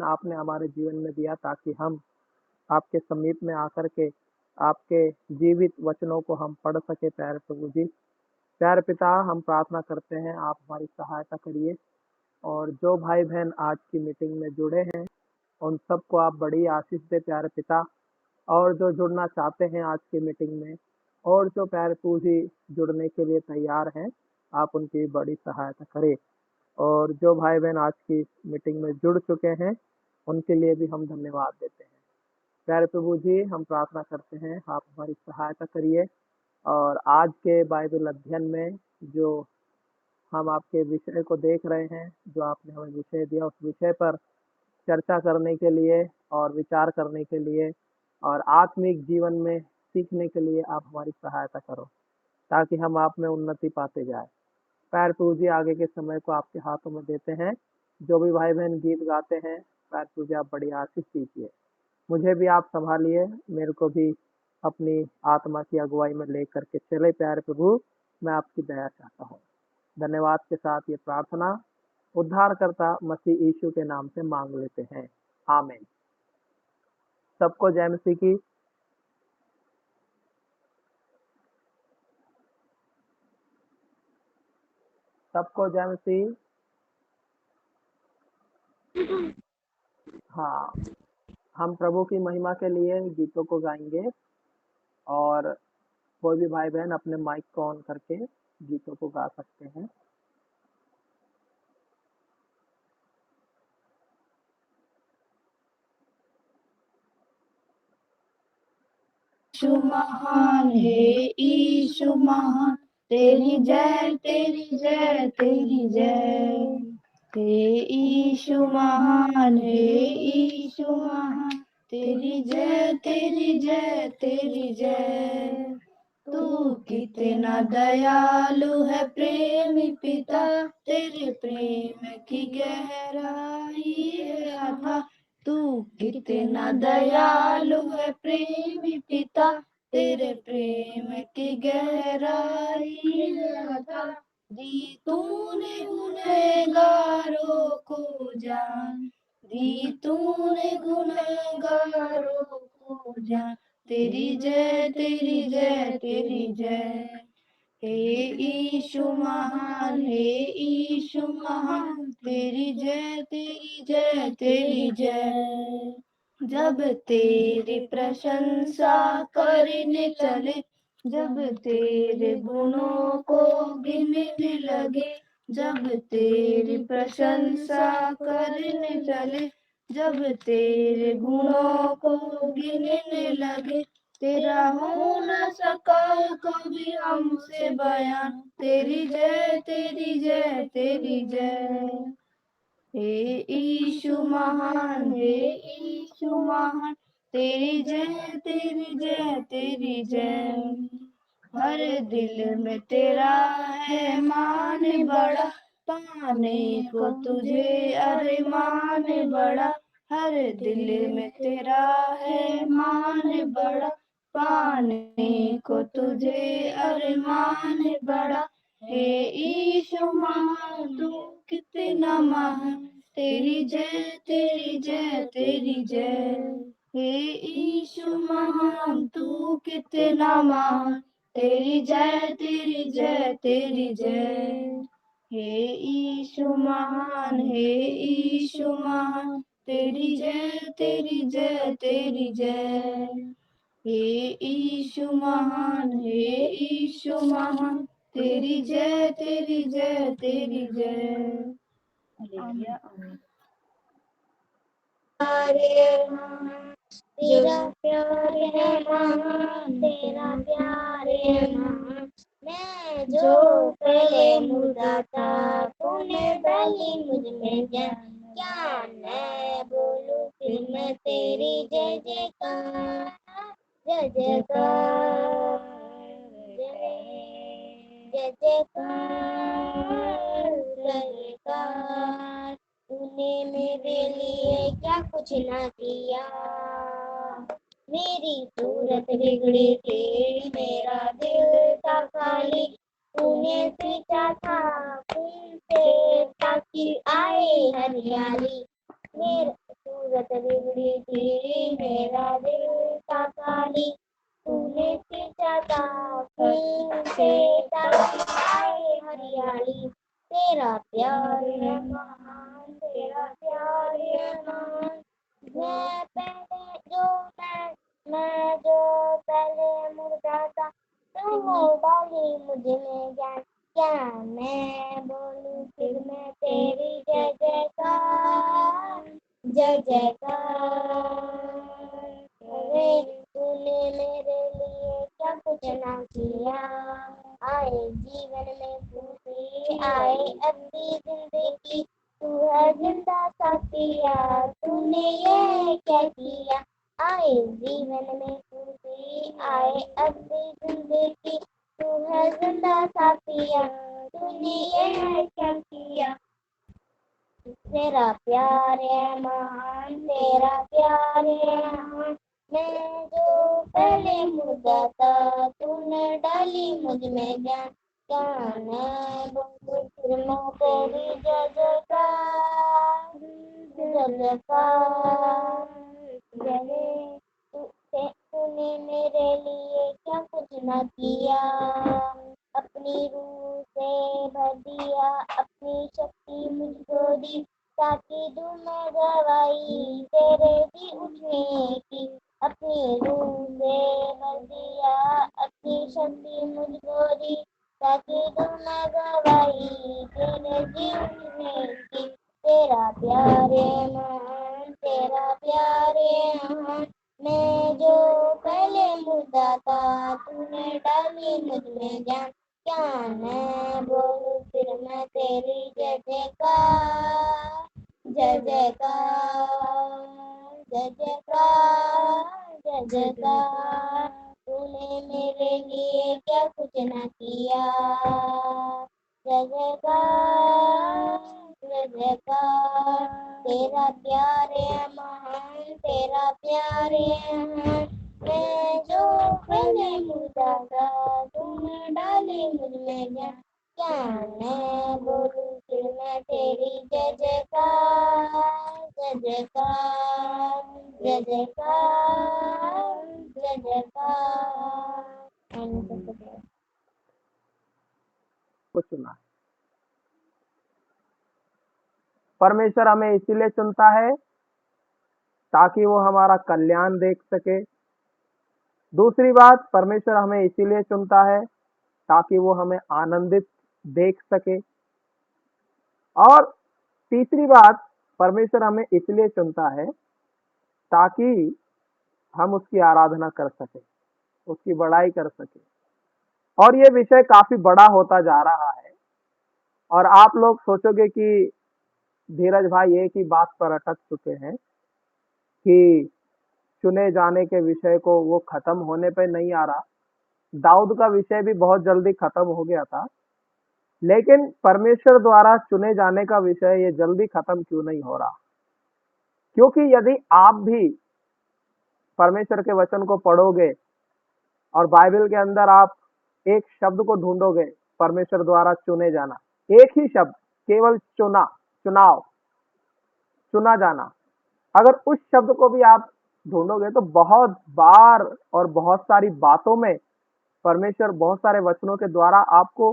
आपने हमारे जीवन में दिया ताकि हम आपके समीप में आकर के आपके जीवित वचनों को हम पढ़ सके। प्यारे प्रभु जी, प्यारे पिता, हम प्रार्थना करते हैं आप हमारी सहायता करिए और जो भाई बहन आज की मीटिंग में जुड़े हैं उन सबको आप बड़ी आशीष दे प्यारे पिता। और जो जुड़ना चाहते हैं आज की मीटिंग में और जो प्यारे प्रभु जी जुड़ने के लिए तैयार हैं, आप उनकी बड़ी सहायता करें। और जो भाई बहन आज की मीटिंग में जुड़ चुके हैं उनके लिए भी हम धन्यवाद देते हैं। प्यारे प्रभु जी, हम प्रार्थना करते हैं आप हमारी सहायता करिए और आज के बाइबल अध्ययन में जो हम आपके विषय को देख रहे हैं, जो आपने हमें विषय दिया उस विषय पर चर्चा करने के लिए और विचार करने के लिए और आत्मिक जीवन में सीखने के लिए आप हमारी सहायता करो ताकि हम आप में उन्नति पाते जाए। पैर पूजी आगे के समय को आपके हाथों में देते हैं। जो भी भाई बहन गीत गाते हैं, पैर पूजी आप बड़ी आशीष दीजिए। मुझे भी आप संभालिए, मेरे को भी अपनी आत्मा की अगुवाई में लेकर के चले। प्यारे प्रभु, मैं आपकी दया चाहता हूँ। धन्यवाद के साथ ये प्रार्थना उद्धारकर्ता मसीह यीशु के नाम से मांग लेते हैं, आमीन। सबको जय मसीह की। सबको जय मसीह। हाँ, हम प्रभु की महिमा के लिए गीतों को गाएंगे और कोई भी भाई बहन अपने माइक को ऑन करके गीतों को गा सकते हैं। यीशु महान है, यीशु महान, तेरी जय तेरी जय तेरी जय। हे यीशु महान है, यीशु महान, तेरी जय तेरी जय तेरी जय। तू कितना दयालु है प्रेमी पिता, तेरे प्रेम की गहराई है अथाह। तू कितना दयालु है प्रेमी पिता, तेरे प्रेम की गहराई है अथाह। दी तूने गुनहगारों को जान, दी तूने गुनहगारों को जान, तेरी जय तेरी जय तेरी जय। हे यीशु महान है, यीशु महान, तेरी जय तेरी जय तेरी जय। जब तेरी प्रशंसा करने चले, जब तेरे गुणों को गिनने लगे, जब तेरी प्रशंसा करने चले, जब तेरे गुणों को गिनने लगे, तेरा हो न सका कभी हमसे बयान, तेरी जय तेरी जय तेरी जय। हे यीशु महान है, यीशु महान, तेरी जय तेरी जय तेरी जय। हर दिल में तेरा है मान बड़ा, पाने को तुझे अरमान बड़ा। हर दिल में तेरा है मान बड़ा, पाने को तुझे अरमान बड़ा। हे यीशु महान, तू कितना महान, तेरी जय तेरी जय तेरी जय। हे यीशु महान, तू कितना महान, तेरी जय तेरी जय तेरी जय। हे यीशु महान है, यीशु महान, तेरी जय तेरी जय तेरी जय। हे यीशु महान है, यीशु महान, तेरी जय तेरी जय तेरी जय। हालेलुया, आमीन। तेरा प्यार है महान, तेरा प्यार है महान। मैं जो पहले मुर्दा था, तूने डाली मुझ में जान। क्या मैं बोलूं फिर मैं तेरी जय जयकार, जय जयकार, जय जयकार, जय जयकार। तूने मेरे लिए क्या कुछ ना किया, मेरी सूरत बिगड़ी थी, मेरा दिल था खाली। तूने सींचा था फूल से ताकि आए हरियाली, मेरा धीरे धीरे मेरा दिल का खाली तूने सींचा था फूल से ताकि आए हरियाली तेरा प्यार है महान तेरा प्यार है महान मैं पहले मैं जो पहले मुर्दा था तूने डाली मुझ में ज्ञान क्या मैं बोलूं फिर मैं तेरी जय जयकार जय जयकार अरे तूने मेरे लिए क्या कुछ ना किया आए जीवन में खुशी आए अपनी जिंदगी तू है जिंदा साथिया तूने ये क्या किया आए जीवन में खुशी आए अपनी जिंदगी तू है जिंदा साथिया तूने ये क्या किया तेरा प्यार है महान तेरा प्यार है महान मैं जो पहले मुर्दा था तूने डाली मुझ में ज्ञान ज्ञान है बोलूं फिर मैं तेरी जय जयकार जय जयकार जय तूने मेरे लिए क्या कुछ न किया अपनी रूह से भर दिया अपनी शक्ति मुझको दी ताकि दूं मैं गवाही तेरे भी उठने की अपनी रूह से भर दिया अपनी शक्ति मुझको दी ताकि दूं मैं गवाही तेरे भी उठने की तेरा प्यार है महान तेरा प्यार है महान मैं जो पहले मुर्दा था तूने डाली मुझ में जान क्या मैं बोलूं फिर मैं तेरी जय जयकार जय जयकार जय जयकार जय जयकार तूने मेरे लिए क्या कुछ न किया जय जयकार जय जयकार तेरा प्यार है महान तेरा प्यार है महान मैं जो पहले मुर्दा था तूने डाली मुझ में जान क्या मैं बोलूं फिर मैं तेरी जय जयकार जय जयकार जय जयकार जय जयकार को चुना। परमेश्वर हमें इसीलिए चुनता है ताकि वो हमारा कल्याण देख सके। दूसरी बात, परमेश्वर हमें इसीलिए चुनता है ताकि वो हमें आनंदित देख सके। और तीसरी बात, परमेश्वर हमें इसलिए चुनता है ताकि हम उसकी आराधना कर सके, उसकी बड़ाई कर सके। और ये विषय काफी बड़ा होता जा रहा है और आप लोग सोचोगे कि धीरज भाई एक ही बात पर अटक चुके हैं कि चुने जाने के विषय को वो खत्म होने पे नहीं आ रहा। दाऊद का विषय भी बहुत जल्दी खत्म हो गया था, लेकिन परमेश्वर द्वारा चुने जाने का विषय ये जल्दी खत्म क्यों नहीं हो रहा? क्योंकि यदि आप भी परमेश्वर के वचन को पढ़ोगे और बाइबल के अंदर आप एक शब्द को ढूंढोगे, परमेश्वर द्वारा चुने जाना, एक ही शब्द, केवल चुनाव, चुना जाना, अगर उस शब्द को भी आप ढूंढोगे तो बहुत बार और बहुत सारी बातों में परमेश्वर बहुत सारे वचनों के द्वारा आपको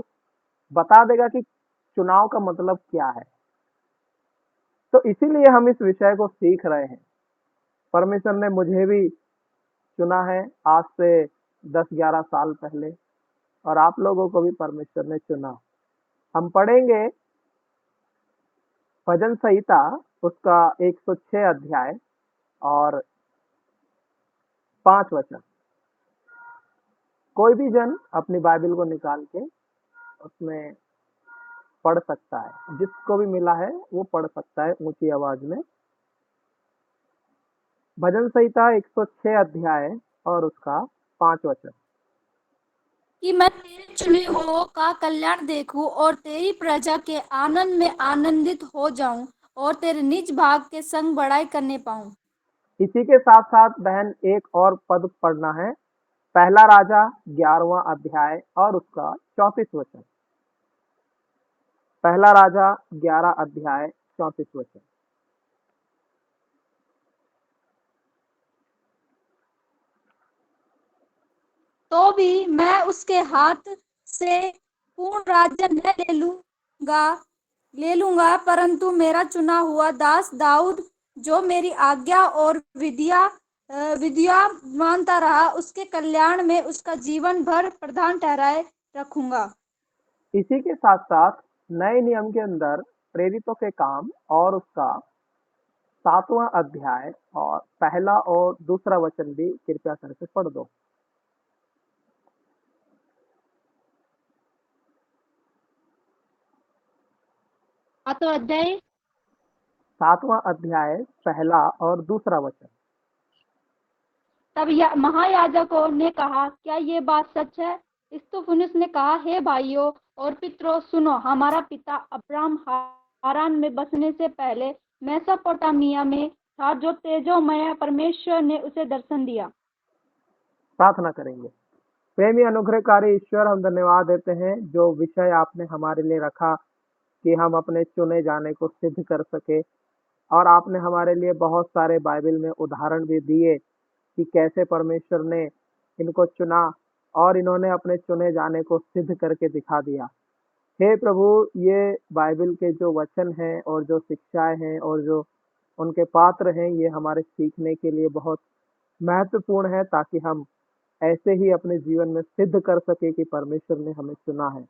बता देगा कि चुनाव का मतलब क्या है। तो इसीलिए हम इस विषय को सीख रहे हैं। परमेश्वर ने मुझे भी चुना है आज से 10-11 साल पहले, और आप लोगों को भी परमेश्वर ने चुना। हम पढ़ेंगे भजन संहिता उसका 106 अध्याय और 5 वचन। कोई भी जन अपनी बाइबल को निकाल के उसमें पढ़ सकता है, जिसको भी मिला है वो पढ़ सकता है ऊंची आवाज में। भजन संहिता 106 अध्याय और उसका 5 वचन। कि मैं तेरे चुने हुओं का कल्याण देखूं और तेरी प्रजा के आनंद में आनंदित हो जाऊं और तेरे निज भाग के संग बड़ाई करने पाऊं। इसी के साथ साथ बहन एक और पद पढ़ना है, पहला राजा 11वां अध्याय और उसका 34 वचन। पहला राजा 11 अध्याय 34 वचन। तो भी मैं उसके हाथ से पूर्ण राज्य न ले लूंगा, परंतु मेरा चुना हुआ दास दाऊद, जो मेरी आज्ञा और विधियां मानता रहा, उसके कल्याण में उसका जीवन भर प्रधान ठहराए रखूंगा। इसी के साथ साथ नए नियम के अंदर प्रेरितों के काम और उसका 7वां अध्याय और पहला और दूसरा वचन भी कृपया करके पढ़ दो। 7वां अध्याय पहला और दूसरा वचन। तब महायाजकों ने कहा, क्या ये बात सच है? स्तुफनुस ने कहा, हे भाइयों और पितरों, सुनो। हमारा पिता अब्राहम हारान में बसने से पहले मेसोपोटामिया में था, जो तेजोमय परमेश्वर ने उसे दर्शन दिया। प्रार्थना करेंगे। प्रेमी अनुग्रहकारी ईश्वर, हम धन्यवाद देते हैं जो विषय आपने हमारे लिए रखा कि हम अपने चुने जाने को सिद्ध कर सके, और आपने हमारे लिए बहुत सारे बाइबल में उदाहरण भी दिए कि कैसे परमेश्वर ने इनको चुना और इन्होंने अपने चुने जाने को सिद्ध करके दिखा दिया। हे प्रभु, ये बाइबल के जो वचन हैं और जो शिक्षाएं हैं और जो उनके पात्र हैं, ये हमारे सीखने के लिए बहुत महत्वपूर्ण है, ताकि हम ऐसे ही अपने जीवन में सिद्ध कर सके कि परमेश्वर ने हमें चुना है।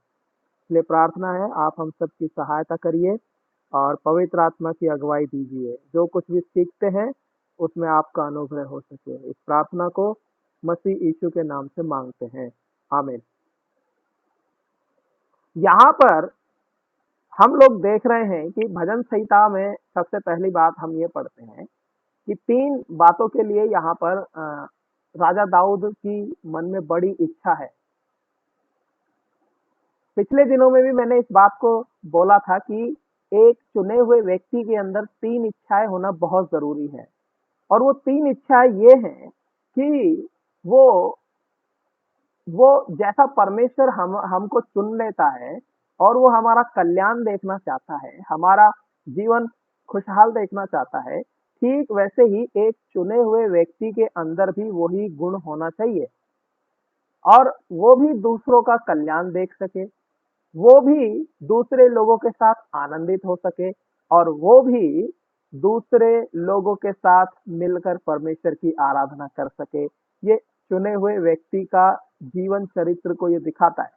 इसलिए प्रार्थना है, आप हम सबकी सहायता करिए और पवित्र आत्मा की अगुवाई दीजिए। जो कुछ भी सीखते हैं उसमें आपका अनुग्रह हो सके। इस प्रार्थना को मसीह यीशु के नाम से मांगते हैं, आमीन। यहाँ पर हम लोग देख रहे हैं कि भजन संहिता में सबसे पहली बात हम ये पढ़ते हैं कि 3 बातों के लिए यहाँ पर राजा दाऊद की मन में बड़ी इच्छा है। पिछले दिनों में भी मैंने इस बात को बोला था कि एक चुने हुए व्यक्ति के अंदर 3 इच्छाएं होना बहुत जरूरी है, और वो 3 इच्छाएं ये हैं कि वो जैसा परमेश्वर हमको चुन लेता है और वो हमारा कल्याण देखना चाहता है, हमारा जीवन खुशहाल देखना चाहता है, ठीक वैसे ही एक चुने हुए व्यक्ति के अंदर भी वही गुण होना चाहिए, और वो भी दूसरों का कल्याण देख सके, वो भी दूसरे लोगों के साथ आनंदित हो सके, और वो भी दूसरे लोगों के साथ मिलकर परमेश्वर की आराधना कर सके। ये चुने हुए व्यक्ति का जीवन चरित्र को ये दिखाता है।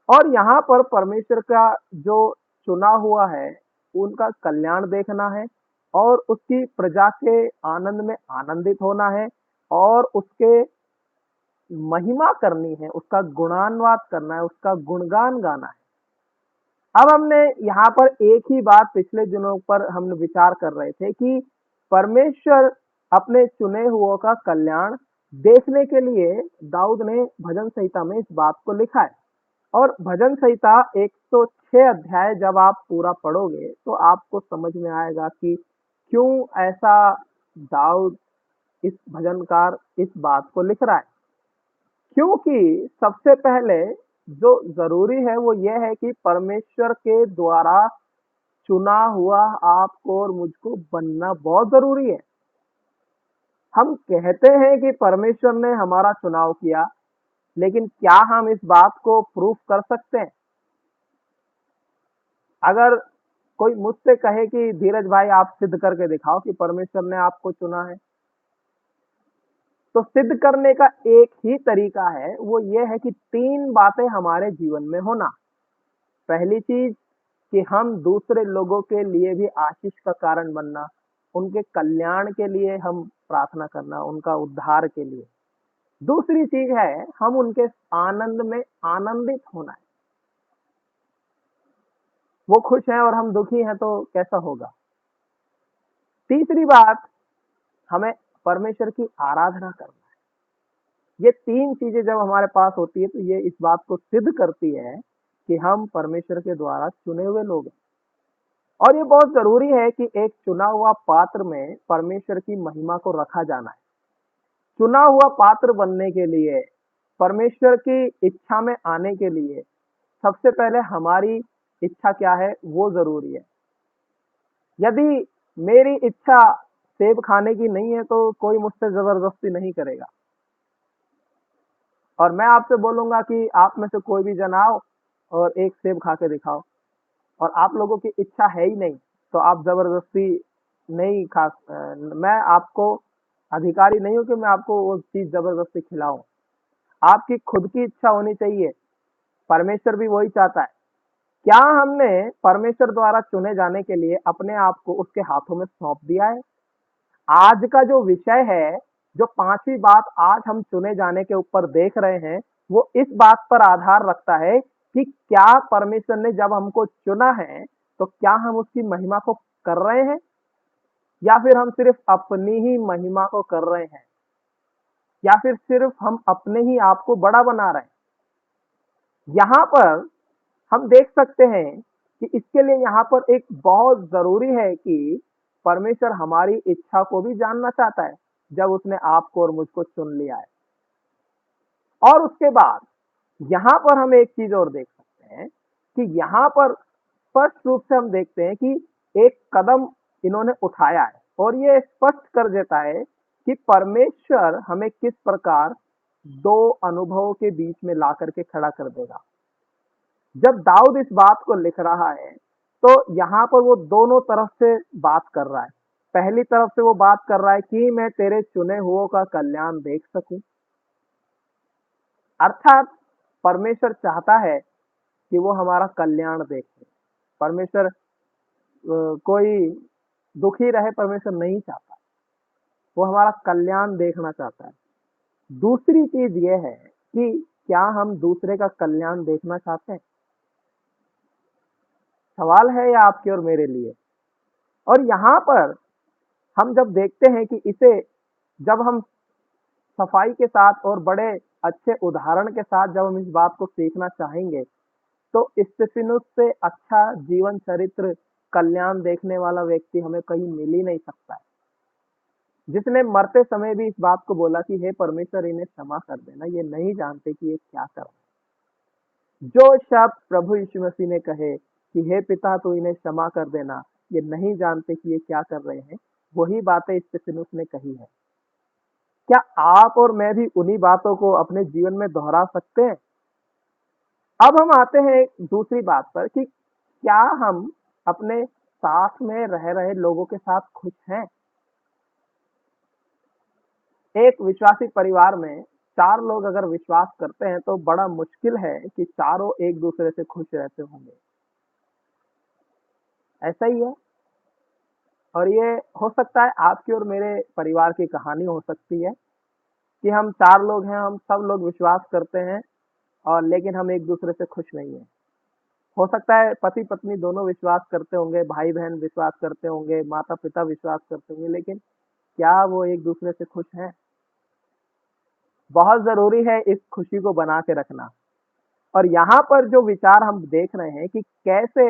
और यहाँ पर परमेश्वर का जो चुना हुआ है उनका कल्याण देखना है, और उसकी प्रजा के आनंद में आनंदित होना है, और उसके महिमा करनी है, उसका गुणान्वाद करना है, उसका गुणगान गाना है। अब हमने यहाँ पर एक ही बात पिछले दिनों पर हम विचार कर रहे थे कि परमेश्वर अपने चुने हुओं का कल्याण देखने के लिए दाऊद ने भजन संहिता में इस बात को लिखा है। और भजन संहिता 106 अध्याय जब आप पूरा पढ़ोगे तो आपको समझ में आएगा कि क्यों ऐसा दाऊद इस भजनकार इस बात को लिख रहा है। क्योंकि सबसे पहले जो जरूरी है वो ये है कि परमेश्वर के द्वारा चुना हुआ आपको और मुझको बनना बहुत जरूरी है। हम कहते हैं कि परमेश्वर ने हमारा चुनाव किया, लेकिन क्या हम इस बात को प्रूफ कर सकते हैं? अगर कोई मुझसे कहे कि धीरज भाई आप सिद्ध करके दिखाओ कि परमेश्वर ने आपको चुना है, तो सिद्ध करने का एक ही तरीका है, वो ये है कि 3 बातें हमारे जीवन में होना। पहली चीज कि हम दूसरे लोगों के लिए भी आशीष का कारण बनना, उनके कल्याण के लिए हम प्रार्थना करना, उनका उद्धार के लिए। दूसरी चीज है हम उनके आनंद में आनंदित होना है। वो खुश हैं और हम दुखी हैं तो कैसा होगा। तीसरी बात, हमें परमेश्वर की आराधना करना है। ये 3 चीजें जब हमारे पास होती है तो ये इस बात को सिद्ध करती है कि हम परमेश्वर के द्वारा चुने हुए लोग हैं। और ये बहुत जरूरी है कि एक चुना हुआ पात्र में परमेश्वर की महिमा को रखा जाना है। चुना हुआ पात्र बनने के लिए, परमेश्वर की इच्छा में आने के लिए सबसे पहले हमारी इच्छा क्या है वो जरूरी है। यदि मेरी इच्छा सेब खाने की नहीं है तो कोई मुझसे जबरदस्ती नहीं करेगा। और मैं आपसे बोलूंगा कि आप में से कोई भी जन आओ और एक सेब खा के दिखाओ, और आप लोगों की इच्छा है ही नहीं, तो आप जबरदस्ती नहीं मैं आपको अधिकारी नहीं हूं कि मैं आपको वो चीज जबरदस्ती खिलाऊं। आपकी खुद की इच्छा होनी चाहिए। परमेश्वर भी वही चाहता है। क्या हमने परमेश्वर द्वारा चुने जाने के लिए अपने आप को उसके हाथों में सौंप दिया है? आज का जो विषय है, जो पांचवी बात आज हम चुने जाने के ऊपर देख रहे हैं, वो इस बात पर आधार रखता है कि क्या परमेश्वर ने जब हमको चुना है तो क्या हम उसकी महिमा को कर रहे हैं, या फिर हम सिर्फ अपनी ही महिमा को कर रहे हैं, या फिर सिर्फ हम अपने ही आप को बड़ा बना रहे हैं। यहाँ पर हम देख सकते हैं कि इसके लिए यहाँ पर एक बहुत जरूरी है कि परमेश्वर हमारी इच्छा को भी जानना चाहता है जब उसने आपको और मुझको चुन लिया है। और उसके बाद यहाँ पर हम एक चीज और देख सकते हैं कि यहाँ पर स्पष्ट रूप से हम देखते हैं कि एक कदम इन्होंने उठाया है, और ये स्पष्ट कर देता है कि परमेश्वर हमें किस प्रकार दो अनुभवों के बीच में ला करके खड़ा कर देगा। जब दाऊद इस बात को लिख रहा है तो यहाँ पर वो दोनों तरफ से बात कर रहा है। पहली तरफ से वो बात कर रहा है कि मैं तेरे चुने हुओं का कल्याण देख सकूं, अर्थात परमेश्वर चाहता है कि वो हमारा कल्याण देखे। परमेश्वर कोई दुखी रहे परमेश्वर नहीं चाहता, वो हमारा कल्याण देखना चाहता है। दूसरी चीज ये है कि क्या हम दूसरे का कल्याण देखना चाहते हैं? सवाल है या आपके और मेरे लिए। और यहाँ पर हम जब देखते हैं कि इसे जब हम सफाई के साथ और बड़े अच्छे उदाहरण के साथ जब हम इस बात को सीखना चाहेंगे, तो स्तिफनुस से अच्छा जीवन चरित्र कल्याण देखने वाला व्यक्ति हमें कहीं मिल ही नहीं सकता है, जिसने मरते समय भी इस बात को बोला कि हे परमेश्वर इन्हें क्षमा कर देना, ये नहीं जानते कि ये क्या कर रहे हैं। जो शब्द प्रभु यीशु मसीह ने कहे कि हे पिता तू इन्हें क्षमा कर देना, ये नहीं जानते कि ये क्या कर रहे हैं, वही बातें स्तिफनुस ने कही है। क्या आप और मैं भी उन्हीं बातों को अपने जीवन में दोहरा सकते हैं? अब हम आते हैं दूसरी बात पर कि क्या हम अपने साथ में रह रहे लोगों के साथ खुश हैं? एक विश्वासी परिवार में चार लोग अगर विश्वास करते हैं तो बड़ा मुश्किल है कि चारों एक दूसरे से खुश रहते होंगे। ऐसा ही है। और ये हो सकता है आपकी और मेरे परिवार की कहानी हो सकती है कि हम चार लोग हैं, हम सब लोग विश्वास करते हैं, और लेकिन हम एक दूसरे से खुश नहीं है। हो सकता है पति पत्नी दोनों विश्वास करते होंगे, भाई बहन विश्वास करते होंगे, माता पिता विश्वास करते होंगे, लेकिन क्या वो एक दूसरे से खुश हैं? बहुत जरूरी है इस खुशी को बना के रखना। और यहाँ पर जो विचार हम देख रहे हैं कि कैसे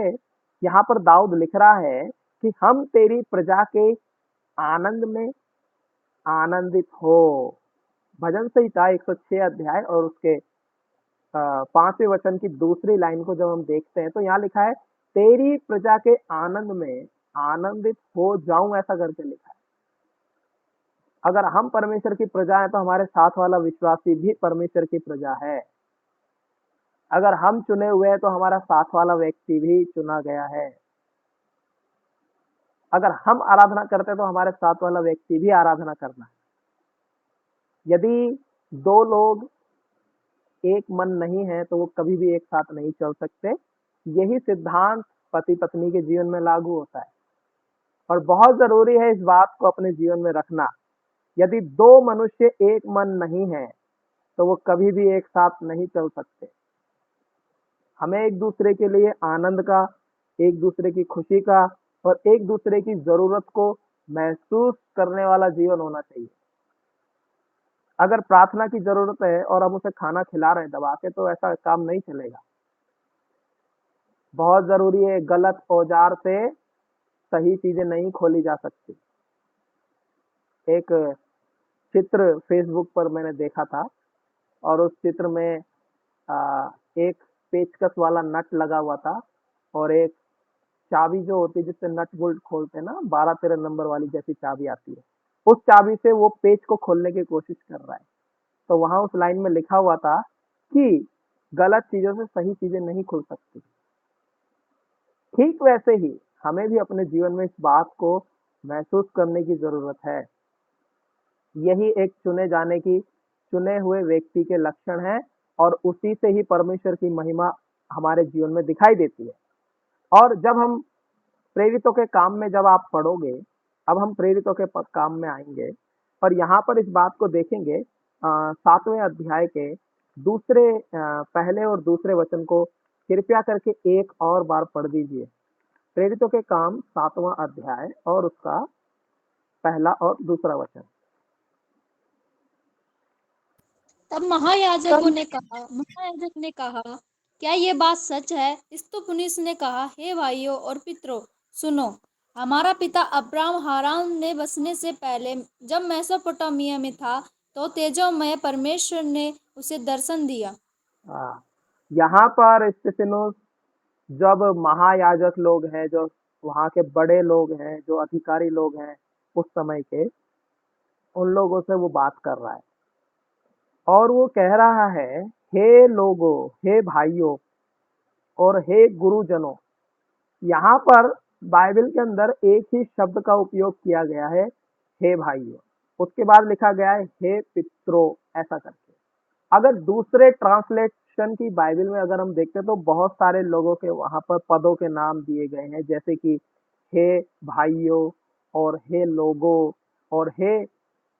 यहाँ पर दाऊद लिख रहा है कि हम तेरी प्रजा के आनंद में आनंदित हो। भजन संहिता 106 अध्याय और उसके 5वें वचन की दूसरी लाइन को जब हम देखते हैं तो यहाँ लिखा है तेरी प्रजा के आनंद में आनंदित हो जाऊं, ऐसा करके लिखा है। अगर हम परमेश्वर की प्रजा है तो हमारे साथ वाला विश्वासी भी परमेश्वर की प्रजा है। अगर हम चुने हुए हैं तो हमारा साथ वाला व्यक्ति भी चुना गया है। अगर हम आराधना करते हैं तो हमारे साथ वाला व्यक्ति भी आराधना करना है। यदि दो लोग एक मन नहीं है तो वो कभी भी एक साथ नहीं चल सकते। यही सिद्धांत पति पत्नी के जीवन में लागू होता है, और बहुत जरूरी है इस बात को अपने जीवन में रखना। यदि दो मनुष्य एक मन नहीं है तो वो कभी भी एक साथ नहीं चल सकते। हमें एक दूसरे के लिए आनंद का, एक दूसरे की खुशी का और एक दूसरे की जरूरत को महसूस करने वाला जीवन होना चाहिए। अगर प्रार्थना की जरूरत है और हम उसे खाना खिला रहे हैं दबा के, तो ऐसा काम नहीं चलेगा। बहुत जरूरी है, गलत औजार से सही चीजें नहीं खोली जा सकती। एक चित्र फेसबुक पर मैंने देखा था, और उस चित्र में एक पेचकस वाला नट लगा हुआ था, और एक चाबी जो होती है जिससे नट बोल्ट खोलते हैं ना, 12-13 नंबर वाली जैसी चाबी आती है, उस चाबी से वो पेच को खोलने की कोशिश कर रहा है। तो वहां उस लाइन में लिखा हुआ था कि गलत चीजों से सही चीजें नहीं खुल सकती। ठीक वैसे ही हमें भी अपने जीवन में इस बात को महसूस करने की जरूरत है। यही एक चुने हुए व्यक्ति के लक्षण है और उसी से ही परमेश्वर की महिमा हमारे जीवन में दिखाई देती है। और जब हम प्रेरितों के काम में जब आप पढ़ोगे, अब हम प्रेरितों के काम में आएंगे और यहाँ पर इस बात को देखेंगे। 7वें अध्याय के पहले और दूसरे वचन को कृपया करके एक और बार पढ़ दीजिए। प्रेरितों के काम 7वां अध्याय और उसका पहला और दूसरा वचन। तब महायाजक ने कहा, क्या ये बात सच है? स्तुपनिस ने कहा, हे भाइयों और पितरों, सुनो। हमारा पिता अब्राहम हारान में बसने से पहले जब मेसोपोटामिया में था, तो तेजोमय परमेश्वर ने उसे दर्शन दिया। यहाँ पर स्तिफनुस, जब महायाजक लोग हैं, जो वहाँ के बड़े लोग हैं, जो अधिकारी लोग हैं उस समय के, उन लोगों से वो बात कर रहा है और वो कह रहा है, हे लोगों, हे भाइयों और हे गुरुजनों। यहाँ पर बाइबल के अंदर एक ही शब्द का उपयोग किया गया है, हे भाइयों। उसके बाद लिखा गया है हे पितरों, ऐसा करके। अगर दूसरे ट्रांसलेशन की बाइबल में अगर हम देखते तो बहुत सारे लोगों के वहां पर पदों के नाम दिए गए हैं, जैसे कि हे भाइयों और हे लोगों और हे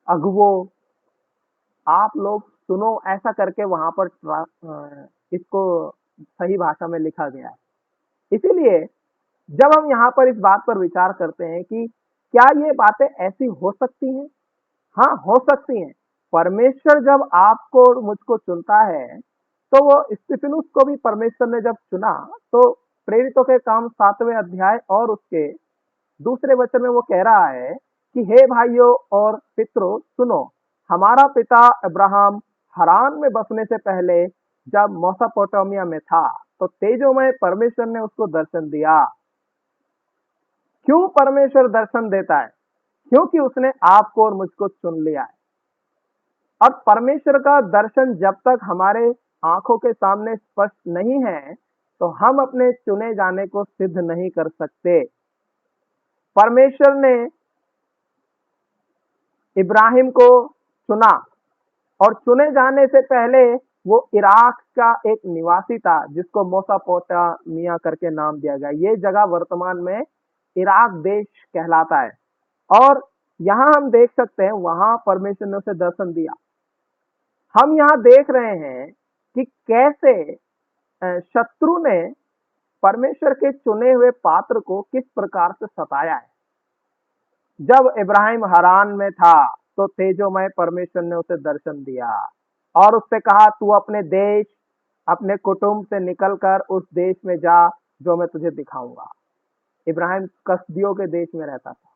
अगुवो, आप लोग सुनो, ऐसा करके वहां पर इसको सही भाषा में लिखा गया है। इसीलिए जब हम यहाँ पर इस बात पर विचार करते हैं कि क्या ये बातें ऐसी हो सकती हैं? हाँ, हो सकती हैं। परमेश्वर जब आपको और मुझको चुनता है, तो वो स्तिफनुस को भी परमेश्वर ने जब चुना, तो प्रेरितों के काम 7वें अध्याय और उसके दूसरे वचन में वो कह रहा है कि हे भाइयों और पितरों, सुनो। हमारा पिता अब्राहम हरान में बसने से पहले जब मेसोपोटामिया में था, तो तेजोमय परमेश्वर ने उसको दर्शन दिया। क्यों परमेश्वर दर्शन देता है? क्योंकि उसने आपको और मुझको चुन लिया है। और परमेश्वर का दर्शन जब तक हमारे आंखों के सामने स्पष्ट नहीं है, तो हम अपने चुने जाने को सिद्ध नहीं कर सकते। परमेश्वर ने इब्राहिम को चुना और चुने जाने से पहले वो इराक का एक निवासी था, जिसको मेसोपोटामिया करके नाम दिया गया। ये जगह वर्तमान में इराक देश कहलाता है। और यहाँ हम देख सकते हैं, वहां परमेश्वर ने उसे दर्शन दिया। हम यहाँ देख रहे हैं कि कैसे शत्रु ने परमेश्वर के चुने हुए पात्र को किस प्रकार से सताया है। जब इब्राहिम हरान में था, तो तेजोमय परमेश्वर ने उसे दर्शन दिया और उससे कहा, तू अपने देश, अपने कुटुंब से निकलकर उस देश में जा जो मैं तुझे दिखाऊंगा। इब्राहिम कसदियों के देश में रहता था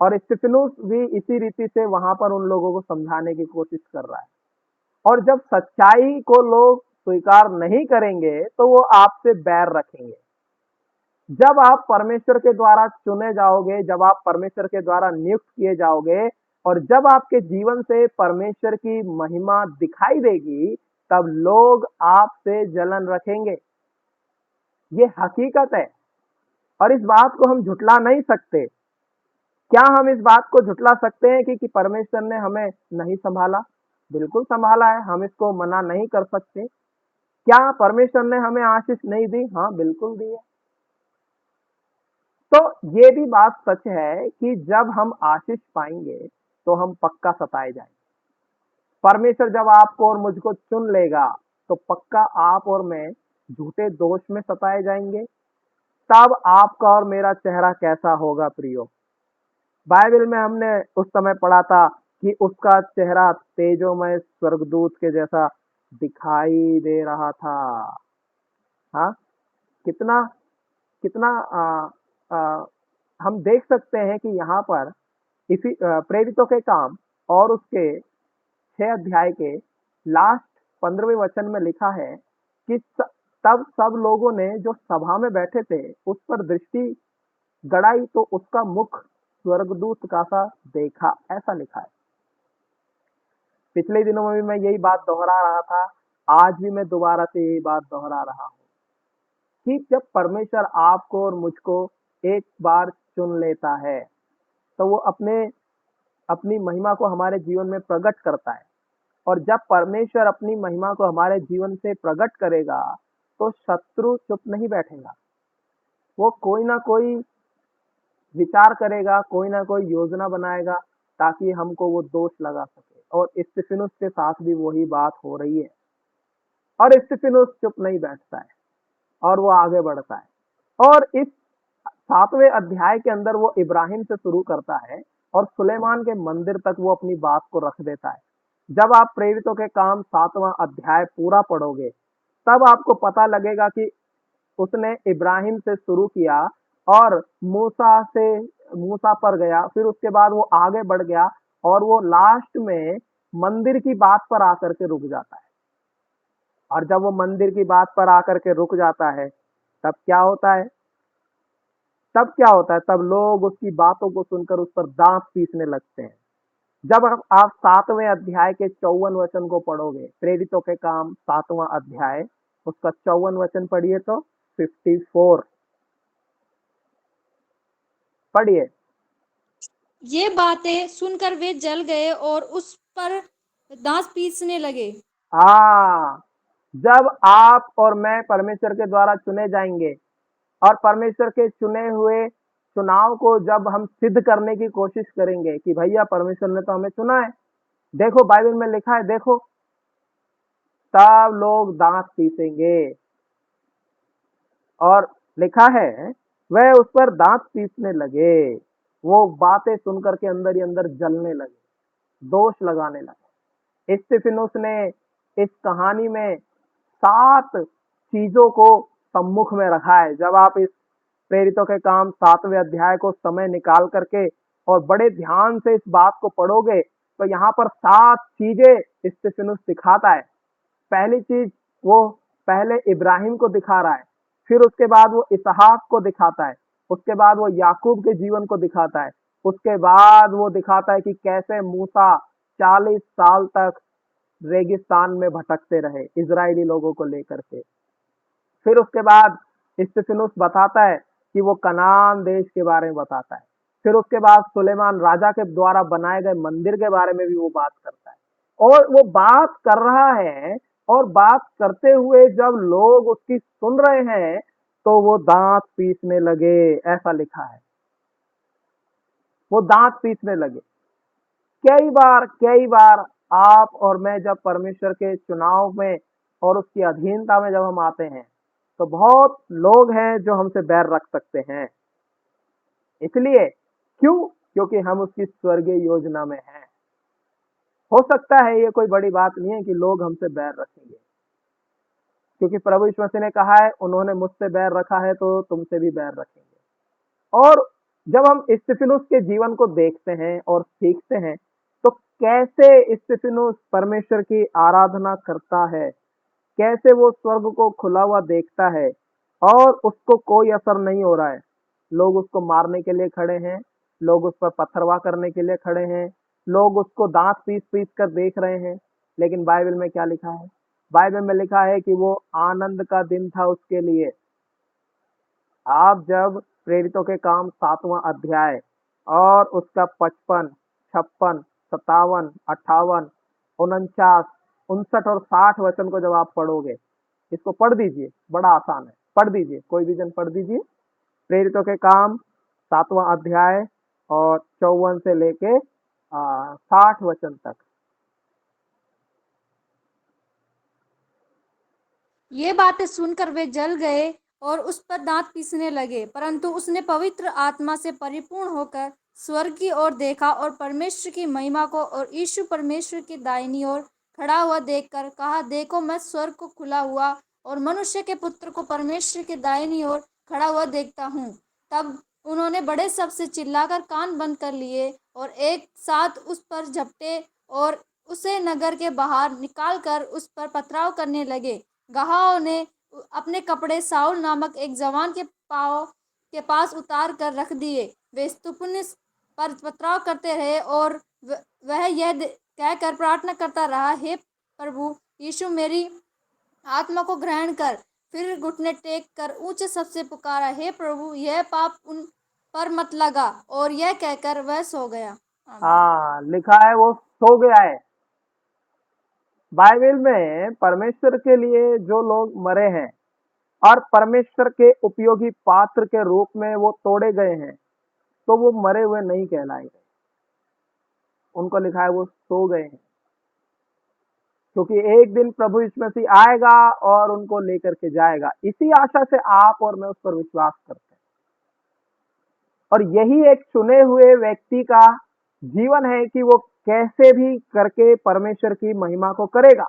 और स्तिफनुस भी इसी रीति से वहां पर उन लोगों को समझाने की कोशिश कर रहा है। और जब सच्चाई को लोग स्वीकार नहीं करेंगे, तो वो आपसे बैर रखेंगे। जब आप परमेश्वर के द्वारा चुने जाओगे, जब आप परमेश्वर के द्वारा नियुक्त किए जाओगे और जब आपके जीवन से परमेश्वर की महिमा दिखाई देगी, तब लोग आपसे जलन रखेंगे। ये हकीकत है और इस बात को हम झुटला नहीं सकते। क्या हम इस बात को झुटला सकते हैं कि परमेश्वर ने हमें नहीं संभाला? बिल्कुल संभाला है, हम इसको मना नहीं कर सकते। क्या परमेश्वर ने हमें आशीष नहीं दी? हाँ, बिल्कुल दी है। तो ये भी बात सच है कि जब हम आशीष पाएंगे, तो हम पक्का सताए जाएंगे। परमेश्वर जब आपको और मुझको चुन लेगा, तो पक्का आप और मैं झूठे दोष में सताए जाएंगे। तब आपका और मेरा चेहरा कैसा होगा प्रियो? बाइबल में हमने उस समय पढ़ा था कि उसका चेहरा तेजोमय स्वर्गदूत के जैसा दिखाई दे रहा था। हाँ, कितना कितना हम देख सकते हैं कि यहाँ पर इसी प्रेरितों के काम और उसके 6 अध्याय के लास्ट 15वें वचन में लिखा है कि तब सब लोगों ने जो सभा में बैठे थे उस पर दृष्टि गड़ाई, तो उसका मुख स्वर्गदूत का सा देखा, ऐसा लिखा है। पिछले दिनों में भी मैं यही बात दोहरा रहा था, आज भी मैं दोबारा से यही बात दोहरा रहा हूँ कि जब परमेश्वर आपको और मुझको एक बार चुन लेता है, तो वो अपनी महिमा को हमारे जीवन में प्रकट करता है। और जब परमेश्वर अपनी महिमा को हमारे जीवन से प्रकट करेगा, तो शत्रु चुप नहीं बैठेगा। वो कोई ना कोई विचार करेगा, कोई ना कोई योजना बनाएगा, ताकि हमको वो दोष लगा सके। और स्तिफनुस के साथ भी वही बात हो रही है। और स्तिफनुस चुप नहीं बैठता है और वो आगे बढ़ता है। और इस 7वें अध्याय के अंदर वो इब्राहिम से शुरू करता है और सुलेमान के मंदिर तक वो अपनी बात को रख देता है। जब आप प्रेरितों के काम 7वां अध्याय पूरा पढ़ोगे, तब आपको पता लगेगा कि उसने इब्राहिम से शुरू किया और मूसा पर गया, फिर उसके बाद वो आगे बढ़ गया और वो लास्ट में मंदिर की बात पर आकर के रुक जाता है। और जब वो मंदिर की बात पर आकर के रुक जाता है, तब क्या होता है? तब लोग उसकी बातों को सुनकर उस पर दांत पीसने लगते हैं। जब आप 7वें अध्याय के 54 वचन को पढ़ोगे, प्रेरितों के काम 7वां अध्याय, उसका 54 वचन पढ़िए तो 54 पढ़िए। ये बातें सुनकर वे जल गए और उस पर दांत पीसने लगे। हाँ, जब आप और मैं परमेश्वर के द्वारा चुने जाएंगे और परमेश्वर के चुने हुए चुनाव को जब हम सिद्ध करने की कोशिश करेंगे कि भैया परमेश्वर ने तो हमें चुना है, देखो बाइबल में लिखा है, देखो, तब लोग दांत पीसेंगे। और लिखा है, वह उस पर दांत पीसने लगे। वो बातें सुनकर के अंदर ही अंदर जलने लगे, दोष लगाने लगे। स्तिफनुस ने इस कहानी में 7 चीजों को सम्मुख में रखा है। जब आप इस प्रेरितों के काम 7वें अध्याय को समय निकाल करके और बड़े ध्यान से इस बात को पढ़ोगे, तो यहाँ पर 7 चीजें स्तिफनुस दिखाता है। पहली चीज, वो पहले इब्राहिम को दिखा रहा है, फिर उसके बाद वो इसहाक को दिखाता है, उसके बाद वो याकूब के जीवन को दिखाता है, उसके बाद वो दिखाता है कि कैसे मूसा 40 साल तक रेगिस्तान में भटकते रहे इजरायली लोगों को लेकर के। फिर उसके बाद स्तिफनुस बताता है कि वो कनान देश के बारे में बताता है। फिर उसके बाद सुलेमान राजा के द्वारा बनाए गए मंदिर के बारे में भी वो बात करता है। और वो बात कर रहा है, और बात करते हुए जब लोग उसकी सुन रहे हैं, तो वो दांत पीसने लगे, ऐसा लिखा है। वो दांत पीसने लगे। कई बार आप और मैं जब परमेश्वर के चुनाव में और उसकी अधीनता में जब हम आते हैं, तो बहुत लोग हैं जो हमसे बैर रख सकते हैं। इसलिए क्यों? क्योंकि हम उसकी स्वर्गीय योजना में हैं। हो सकता है ये कोई बड़ी बात नहीं है कि लोग हमसे बैर रखेंगे, क्योंकि प्रभु यीशु मसीह ने कहा है, उन्होंने मुझसे बैर रखा है तो तुमसे भी बैर रखेंगे। और जब हम स्तिफनुस के जीवन को देखते हैं और सीखते हैं, तो कैसे स्तिफनुस परमेश्वर की आराधना करता है, कैसे वो स्वर्ग को खुला हुआ देखता है और उसको कोई असर नहीं हो रहा है। लोग उसको मारने के लिए खड़े हैं, लोग उस पर पत्थरवाह करने के लिए खड़े हैं, लोग उसको दांत पीस पीस कर देख रहे हैं। लेकिन बाइबल में क्या लिखा है? बाइबल में लिखा है कि वो आनंद का दिन था उसके लिए। आप जब प्रेरितों के काम 7वां अध्याय और उसका 55, 56, 57, 58, 49, 59 और 60 वचन को जब आप पढ़ोगे, इसको पढ़ दीजिए, बड़ा आसान है, पढ़ दीजिए, कोई भी जन पढ़ दीजिए। प्रेरितों के काम 7वां अध्याय और 54 से लेके 60 वचन तक। ये बातें सुनकर वे जल गए और उस पर दांत पीसने लगे। परंतु उसने पवित्र आत्मा से परिपूर्ण होकर स्वर्ग की ओर देखा और परमेश्वर की महिमा को और यीशु परमेश्वर की दाहिनी ओर खड़ा हुआ देखकर कहा, देखो मैं स्वर्ग को खुला हुआ और मनुष्य के पुत्र को परमेश्वर के दाहिनी ओर खड़ा हुआ देखता हूँ। तब उन्होंने बड़े शब्द से चिल्लाकर कान बंद कर लिए और एक साथ उस पर झपटे और उसे नगर के बाहर निकालकर उस पर पथराव करने लगे। गवाहों ने अपने कपड़े साउल नामक एक जवान के पाँव के पास उतार कर रख दिए। वे स्तुपनिस पर पथराव करते रहे और वह यह कहकर प्रार्थना करता रहा, हे प्रभु यीशु, मेरी आत्मा को ग्रहण कर। फिर घुटने टेक कर ऊंचे शब्द से पुकारा, हे प्रभु, यह पाप उन पर मत लगा। और यह कहकर वह सो गया। आमीन। हाँ, लिखा है वो सो गया है। बाइबल में परमेश्वर के लिए जो लोग मरे हैं और परमेश्वर के उपयोगी पात्र के रूप में वो तोड़े गए हैं, तो वो मरे हुए नहीं कहलाएंगे। उनको लिखा है वो सो गए हैं, क्योंकि एक दिन प्रभु यीशु मसीह आएगा और उनको लेकर के जाएगा। इसी आशा से आप और मैं उस पर विश्वास करते हैं। और यही एक चुने हुए व्यक्ति का जीवन है कि वो कैसे भी करके परमेश्वर की महिमा को करेगा,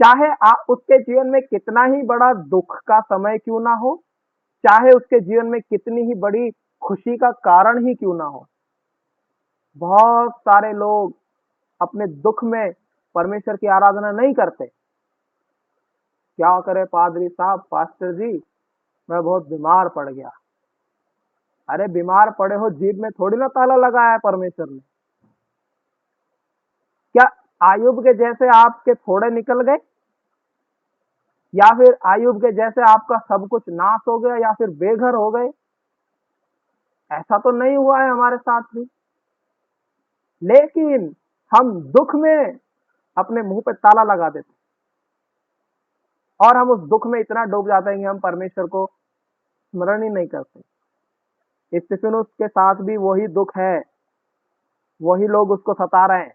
चाहे आप उसके जीवन में कितना ही बड़ा दुख का समय क्यों ना हो, चाहे उसके जीवन में कितनी ही बड़ी खुशी का कारण ही क्यों ना हो। बहुत सारे लोग अपने दुख में परमेश्वर की आराधना नहीं करते। क्या करे पादरी साहब, पास्टर जी, मैं बहुत बीमार पड़ गया। अरे बीमार पड़े हो, जीभ में थोड़ी ना ताला लगाया है परमेश्वर ने। क्या आयुब के जैसे आपके फोड़े निकल गए, या फिर आयुब के जैसे आपका सब कुछ नाश हो गया, या फिर बेघर हो गए? ऐसा तो नहीं हुआ है हमारे साथ भी। लेकिन हम दुख में अपने मुंह पे ताला लगा देते और हम उस दुख में इतना डूब जाते हैं कि हम परमेश्वर को स्मरण ही नहीं करते। स्तिफनुस के साथ भी वही दुख है, वही लोग उसको सता रहे हैं,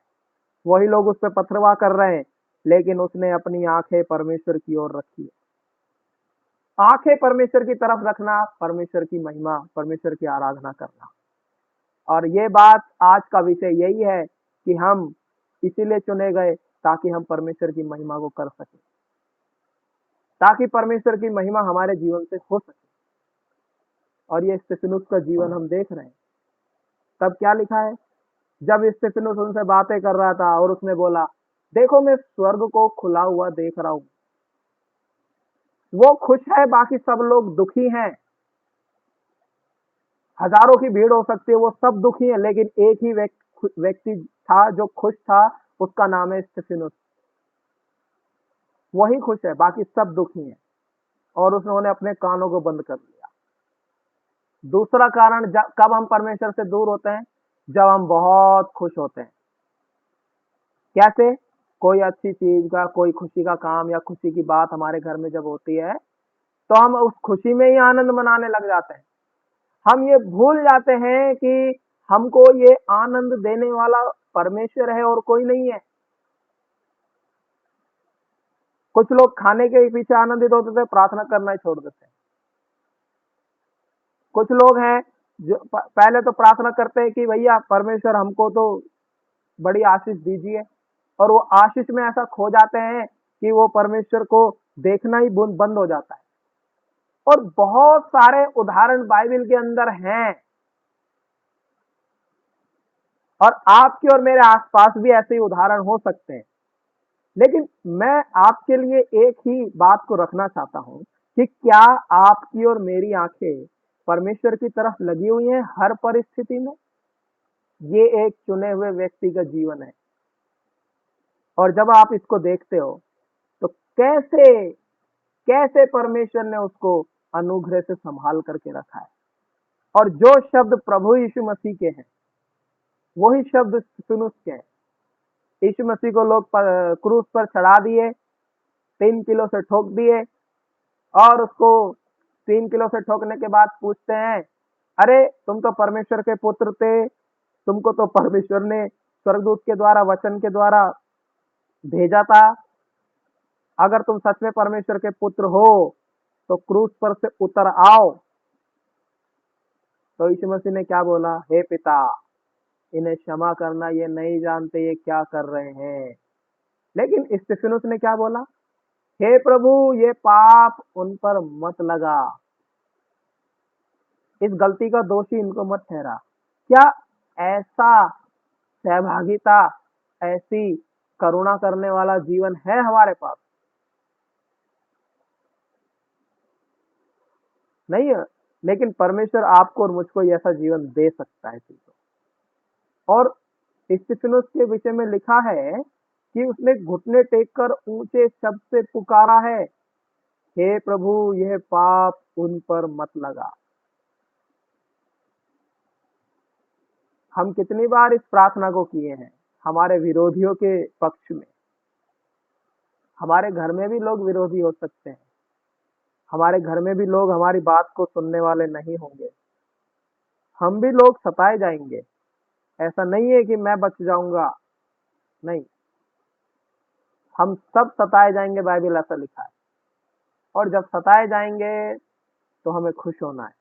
वही लोग उस पर पथरवाह कर रहे हैं, लेकिन उसने अपनी आंखें परमेश्वर की ओर रखी है। आंखें परमेश्वर की तरफ रखना, परमेश्वर की महिमा, परमेश्वर की आराधना करना। और ये बात आज का विषय यही है कि हम इसीलिए चुने गए ताकि हम परमेश्वर की महिमा को कर सके, ताकि परमेश्वर की महिमा हमारे जीवन से हो सके। और ये स्तिफनुस का जीवन हम देख रहे हैं। तब क्या लिखा है, जब स्तिफनुस उनसे बातें कर रहा था और उसने बोला, देखो मैं स्वर्ग को खुला हुआ देख रहा हूं। वो खुश है, बाकी सब लोग दुखी हैं। हजारों की भीड़ हो सकती है, वो सब दुखी है, लेकिन एक ही व्यक्ति था जो खुश था, उसका नाम है स्तिफनुस। वही खुश है, बाकी सब दुखी हैं। और उन्होंने अपने कानों को बंद कर लिया। दूसरा कारण, कब हम परमेश्वर से दूर होते हैं? जब हम बहुत खुश होते हैं। कैसे? कोई अच्छी चीज का, कोई खुशी का काम या खुशी की बात हमारे घर में जब होती है, तो हम उस खुशी में ही आनंद मनाने लग जाते हैं। हम ये भूल जाते हैं कि हमको ये आनंद देने वाला परमेश्वर है और कोई नहीं है। कुछ लोग खाने के पीछे आनंदित होते थे, प्रार्थना करना ही छोड़ देते हैं। कुछ लोग हैं जो पहले तो प्रार्थना करते हैं कि भैया परमेश्वर हमको तो बड़ी आशीष दीजिए, और वो आशीष में ऐसा खो जाते हैं कि वो परमेश्वर को देखना ही बंद हो जाता है। और बहुत सारे उदाहरण बाइबल के अंदर हैं, और आपके और मेरे आसपास भी ऐसे ही उदाहरण हो सकते हैं। लेकिन मैं आपके लिए एक ही बात को रखना चाहता हूं कि क्या आपकी और मेरी आंखें परमेश्वर की तरफ लगी हुई हैं हर परिस्थिति में? ये एक चुने हुए व्यक्ति का जीवन है। और जब आप इसको देखते हो तो कैसे कैसे परमेश्वर ने उसको अनुग्रह से संभाल करके रखा है। और जो शब्द प्रभु यीशु मसीह के हैं, वही शब्द स्तिफनुस के हैं। यीशु मसीह को लोग क्रूस पर चढ़ा दिए, 3 किलो से ठोक दिए, और उसको 3 किलो से ठोकने के बाद पूछते हैं, अरे तुम तो परमेश्वर के पुत्र थे, तुमको तो परमेश्वर ने स्वर्गदूत के द्वारा, वचन के द्वारा भेजा था। अगर तुम सच में परमेश्वर के पुत्र हो तो क्रूस पर से उतर आओ। तो यीशु मसीह ने क्या बोला? हे पिता, इन्हें क्षमा करना, ये नहीं जानते ये क्या कर रहे हैं। लेकिन स्तिफनुस ने क्या बोला? हे प्रभु, ये पाप उन पर मत लगा, इस गलती का दोषी इनको मत ठहरा। क्या ऐसा सहभागिता, ऐसी करुणा करने वाला जीवन है हमारे पास? नहीं है। लेकिन परमेश्वर आपको और मुझको ऐसा जीवन दे सकता है। और स्तिफनुस के विषय में लिखा है कि उसने घुटने टेक कर ऊंचे शब्द से पुकारा है, हे प्रभु यह पाप उन पर मत लगा। हम कितनी बार इस प्रार्थना को किए हैं हमारे विरोधियों के पक्ष में। हमारे घर में भी लोग विरोधी हो सकते हैं, हमारे घर में भी लोग हमारी बात को सुनने वाले नहीं होंगे, हम भी लोग सताए जाएंगे। ऐसा नहीं है कि मैं बच जाऊंगा, नहीं, हम सब सताए जाएंगे, बाइबल ऐसा लिखा है। और जब सताए जाएंगे तो हमें खुश होना है,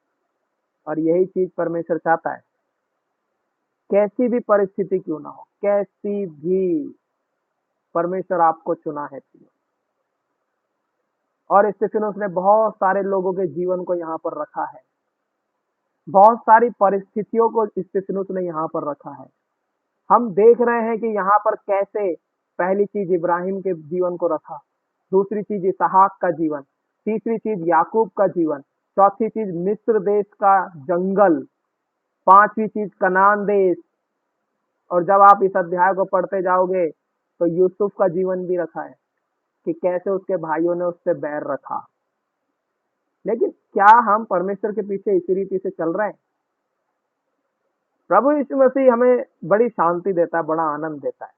और यही चीज परमेश्वर चाहता है। कैसी भी परिस्थिति क्यों ना हो, कैसी भी, परमेश्वर आपको चुना है। और स्तिफनुस ने बहुत सारे लोगों के जीवन को यहाँ पर रखा है, बहुत सारी परिस्थितियों को स्तिफनुस ने यहाँ पर रखा है। हम देख रहे हैं कि यहाँ पर कैसे पहली चीज इब्राहिम के जीवन को रखा, दूसरी चीज इसहाक का जीवन, तीसरी चीज याकूब का जीवन, चौथी चीज मिस्र देश का जंगल, पांचवी चीज कनान देश। और जब आप इस अध्याय को पढ़ते जाओगे तो यूसुफ का जीवन भी रखा है कि कैसे उसके भाइयों ने उससे बैर रखा। लेकिन क्या हम परमेश्वर के पीछे इसी रीति से चल रहे हैं? प्रभु यीशु मसीह हमें बड़ी शांति देता है, बड़ा आनंद देता है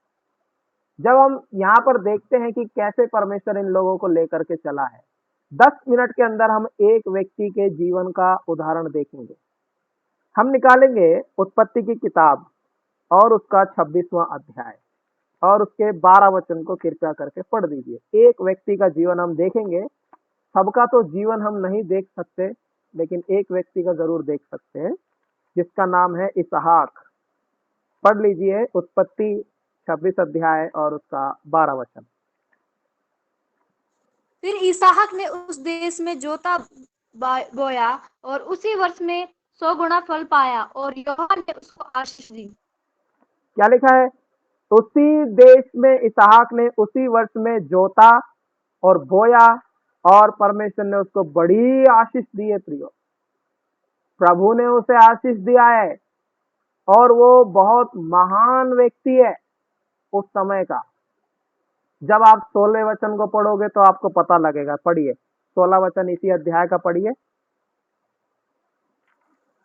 जब हम यहाँ पर देखते हैं कि कैसे परमेश्वर इन लोगों को लेकर के चला है। 10 मिनट के अंदर हम एक व्यक्ति के जीवन का उदाहरण देखेंगे। हम निकालेंगे उत्पत्ति की किताब और उसका 26वां अध्याय और उसके 12 वचन को कृपया करके पढ़ दीजिए। एक व्यक्ति का जीवन हम देखेंगे। सबका तो जीवन हम नहीं देख सकते, लेकिन एक व्यक्ति का जरूर देख सकते हैं जिसका नाम है इसहाक। पढ़ लीजिए उत्पत्ति 26 अध्याय और उसका 12 वचन। फिर इसहाक ने उस देश में जोता बोया और उसी वर्ष में 100 गुना फल पाया और यहोवा ने उसको आशीष दी। क्या लिखा है? उसी देश में इसहाक ने उसी वर्ष में जोता और बोया और परमेश्वर ने उसको बड़ी आशीष दी है। प्रियो, प्रभु ने उसे आशीष दिया है और वो बहुत महान व्यक्ति है उस समय का। जब आप 16 वचन को पढ़ोगे तो आपको पता लगेगा। पढ़िए 16 वचन इसी अध्याय का पढ़िए।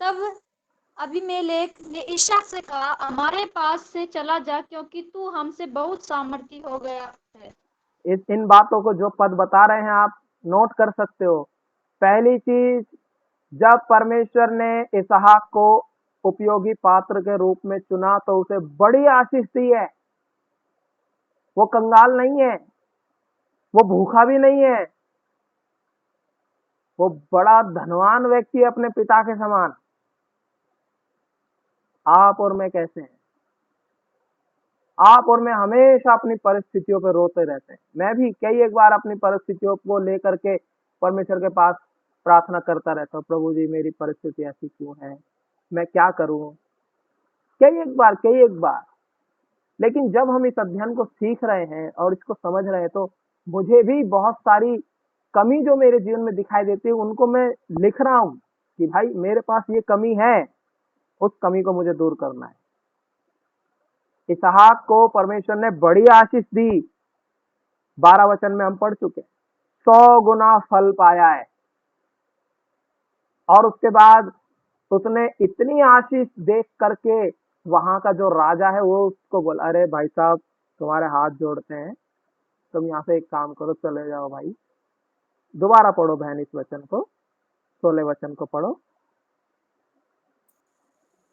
तब अबीमेलेक ने इसहाक से कहा, हमारे पास से चला जा, क्योंकि तू हमसे बहुत सामर्थी हो गया है। इन बातों को जो पद बता रहे हैं आप नोट कर सकते हो। पहली चीज, जब परमेश्वर ने इसहाक को उपयोगी पात्र के रूप में चुना तो उसे बड़ी आशीष दी है। वो कंगाल नहीं है, वो भूखा भी नहीं है, वो बड़ा धनवान व्यक्ति है अपने पिता के समान। आप और मैं कैसे हैं? आप और मैं हमेशा अपनी परिस्थितियों पर रोते रहते हैं। मैं भी कई एक बार अपनी परिस्थितियों को लेकर के परमेश्वर के पास प्रार्थना करता रहता हूँ, प्रभु जी मेरी परिस्थिति ऐसी क्यों है, मैं क्या करूं, कई एक बार। लेकिन जब हम इस अध्ययन को सीख रहे हैं और इसको समझ रहे हैं तो मुझे भी बहुत सारी कमी जो मेरे जीवन में दिखाई देती है उनको मैं लिख रहा हूं कि भाई मेरे पास ये कमी है, उस कमी को मुझे दूर करना है। इसहाक को परमेश्वर ने बड़ी आशीष दी। 12 वचन में हम पढ़ चुके, 100 गुना फल पाया है। और उसके बाद उसने इतनी आशीष देख करके वहां का जो राजा है वो उसको बोला, अरे भाई साहब तुम्हारे हाथ जोड़ते हैं, तुम यहाँ से एक काम करो, चले जाओ भाई। दोबारा पढ़ो बहन इस वचन को, 16 वचन को पढ़ो।